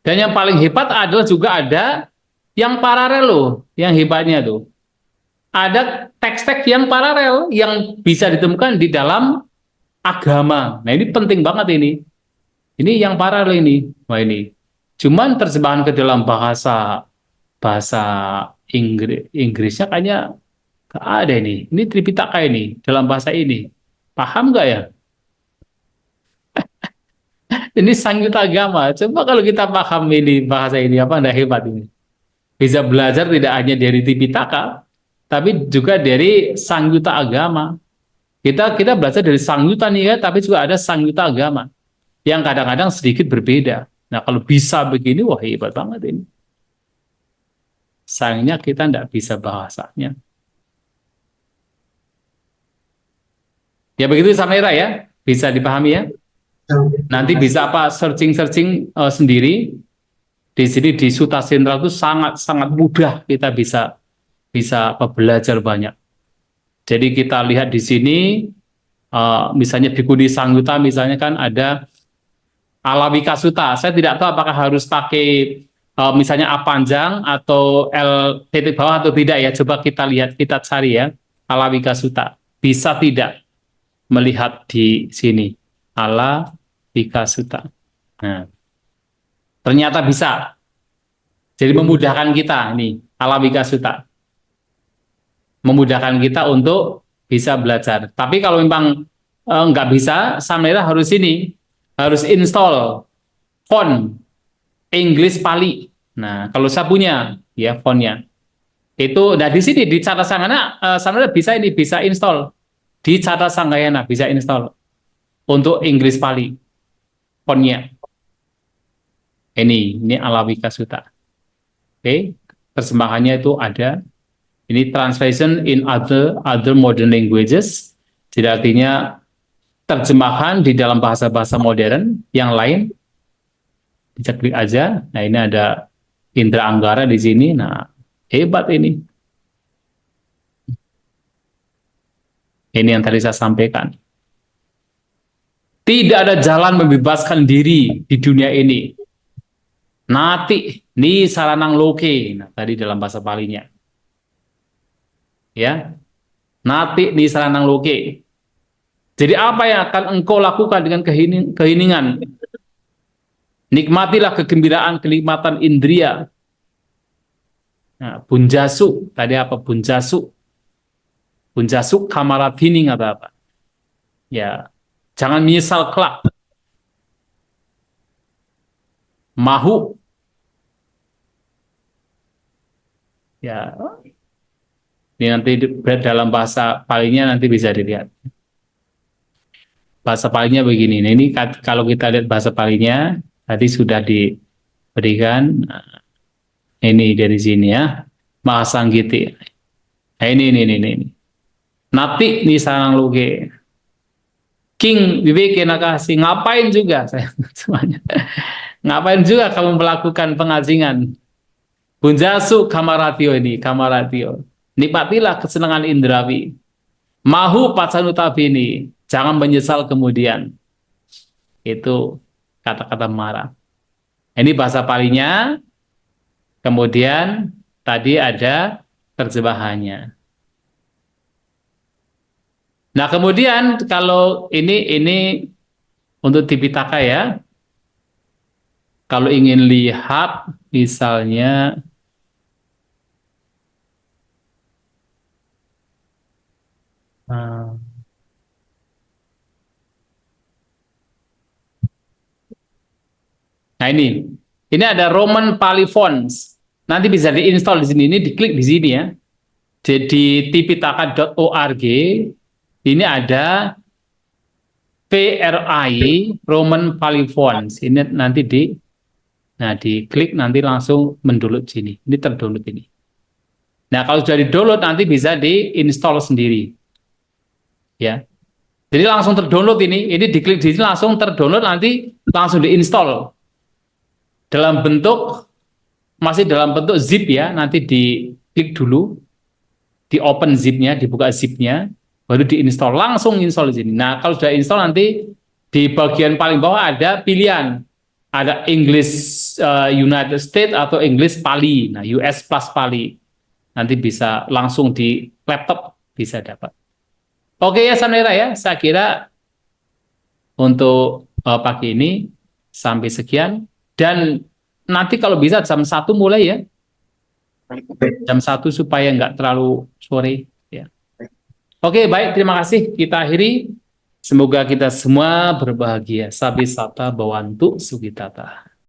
Dan yang paling hebat adalah juga ada yang paralel loh, yang hebatnya tuh. Ada teks-teks yang paralel yang bisa ditemukan di dalam agama. Nah, ini penting banget ini. Ini yang paralel ini. Wah, ini. Cuman terjemahan ke dalam bahasa bahasa Inggrisnya kayaknya nggak ada ini. Ini Tripitaka ini dalam bahasa ini. Paham nggak ya? Ini Sanggita Agama. Coba kalau kita paham ini bahasa ini apa nggak hebat ini. Bisa belajar tidak hanya dari Tipitaka, tapi juga dari Sangyuta Agama. Kita belajar dari Sangyuta Nikaya, tapi juga ada Sangyuta Agama yang kadang-kadang sedikit berbeda. Nah, kalau bisa begini, wah hebat banget ini. Sayangnya kita tidak bisa bahasanya. Ya begitu Samira ya. Bisa dipahami ya? Nanti bisa apa searching sendiri di sini di Suta Sentral itu sangat mudah kita bisa apa, belajar banyak. Jadi kita lihat di sini misalnya Bhikkhuni Sangyutta misalnya kan ada Alawika Sutta. Saya tidak tahu apakah harus pakai misalnya A panjang atau L titik bawah atau tidak ya. Coba kita lihat, kita cari ya. Alawika Sutta. Bisa tidak melihat di sini? Alawika Sutta. Nah, ternyata bisa. Jadi memudahkan kita ini Alawika Sutta. Memudahkan kita untuk bisa belajar. Tapi kalau memang nggak bisa, Samera harus ini, harus install font English Pali. Nah, kalau saya punya ya fontnya itu, nah di sini di Cata Sanggayana Samera bisa ini bisa install di Cata Sanggayana bisa install untuk English Pali fontnya. Ini Alawika Sutta. Oke, terjemahannya itu ada. Ini translation in other modern languages. Jadi artinya terjemahan di dalam bahasa-bahasa modern yang lain. Bisa klik aja. Nah, ini ada Indra Anggara di sini. Nah, hebat ini. Ini yang tadi saya sampaikan. Tidak ada jalan membebaskan diri di dunia ini. Nati ni saranang loke. Nah, tadi dalam bahasa Palinya. Ya. Nati ni saranang loke. Jadi apa yang akan engkau lakukan dengan keheningan? Nikmatilah kegembiraan, kenikmatan indria. Nah, bunjasu, tadi apa bunjasu? Bunjasu kamaratini atau apa? Ya, jangan menyesal kelak. Mahu. Ya, ini nanti dalam bahasa Palinya nanti bisa dilihat. Bahasa Palinya begini. Nah, ini kalau kita lihat bahasa Palinya, tadi sudah diberikan. Ini dari sini ya. Mahasanggiti. Nah, ini. Nati nih sarang loge. King Viveke Nakasi. Ngapain juga saya semuanya. Ngapain juga kamu melakukan pengasingan? Bunjasu kamaratio ini, kamaratio. Nikmatilah kesenangan indrawi. Mahu pacanutabini. Jangan menyesal kemudian. Itu kata-kata marah. Ini bahasa Palinya. Kemudian tadi ada terjemahannya. Nah, kemudian kalau ini untuk Tipitaka ya. Kalau ingin lihat misalnya nah ini ada Roman Pali Fonts. Nanti bisa diinstal di sini. Ini diklik di sini ya. Jadi tipitaka.org ini ada PRI Roman Pali Fonts. Ini nanti diklik nanti langsung mendownload sini. Ini terdownload ini. Nah, kalau sudah di-download nanti bisa diinstal sendiri. Ya. Jadi langsung terdownload ini diklik di sini langsung terdownload nanti langsung diinstal. Masih dalam bentuk zip ya, nanti diklik dulu, di open zipnya, dibuka zipnya, baru diinstal, langsung install di sini. Nah, kalau sudah install nanti di bagian paling bawah ada pilihan, ada English United States atau English Pali, nah US plus Pali, nanti bisa langsung di laptop bisa dapat. Oke ya Samira ya, saya kira untuk pagi ini sampai sekian. Dan nanti kalau bisa jam 1 mulai ya. Jam 1 supaya nggak terlalu sore. Ya. Oke, baik. Terima kasih. Kita akhiri. Semoga kita semua berbahagia. Sabi sata bawantu sugitata.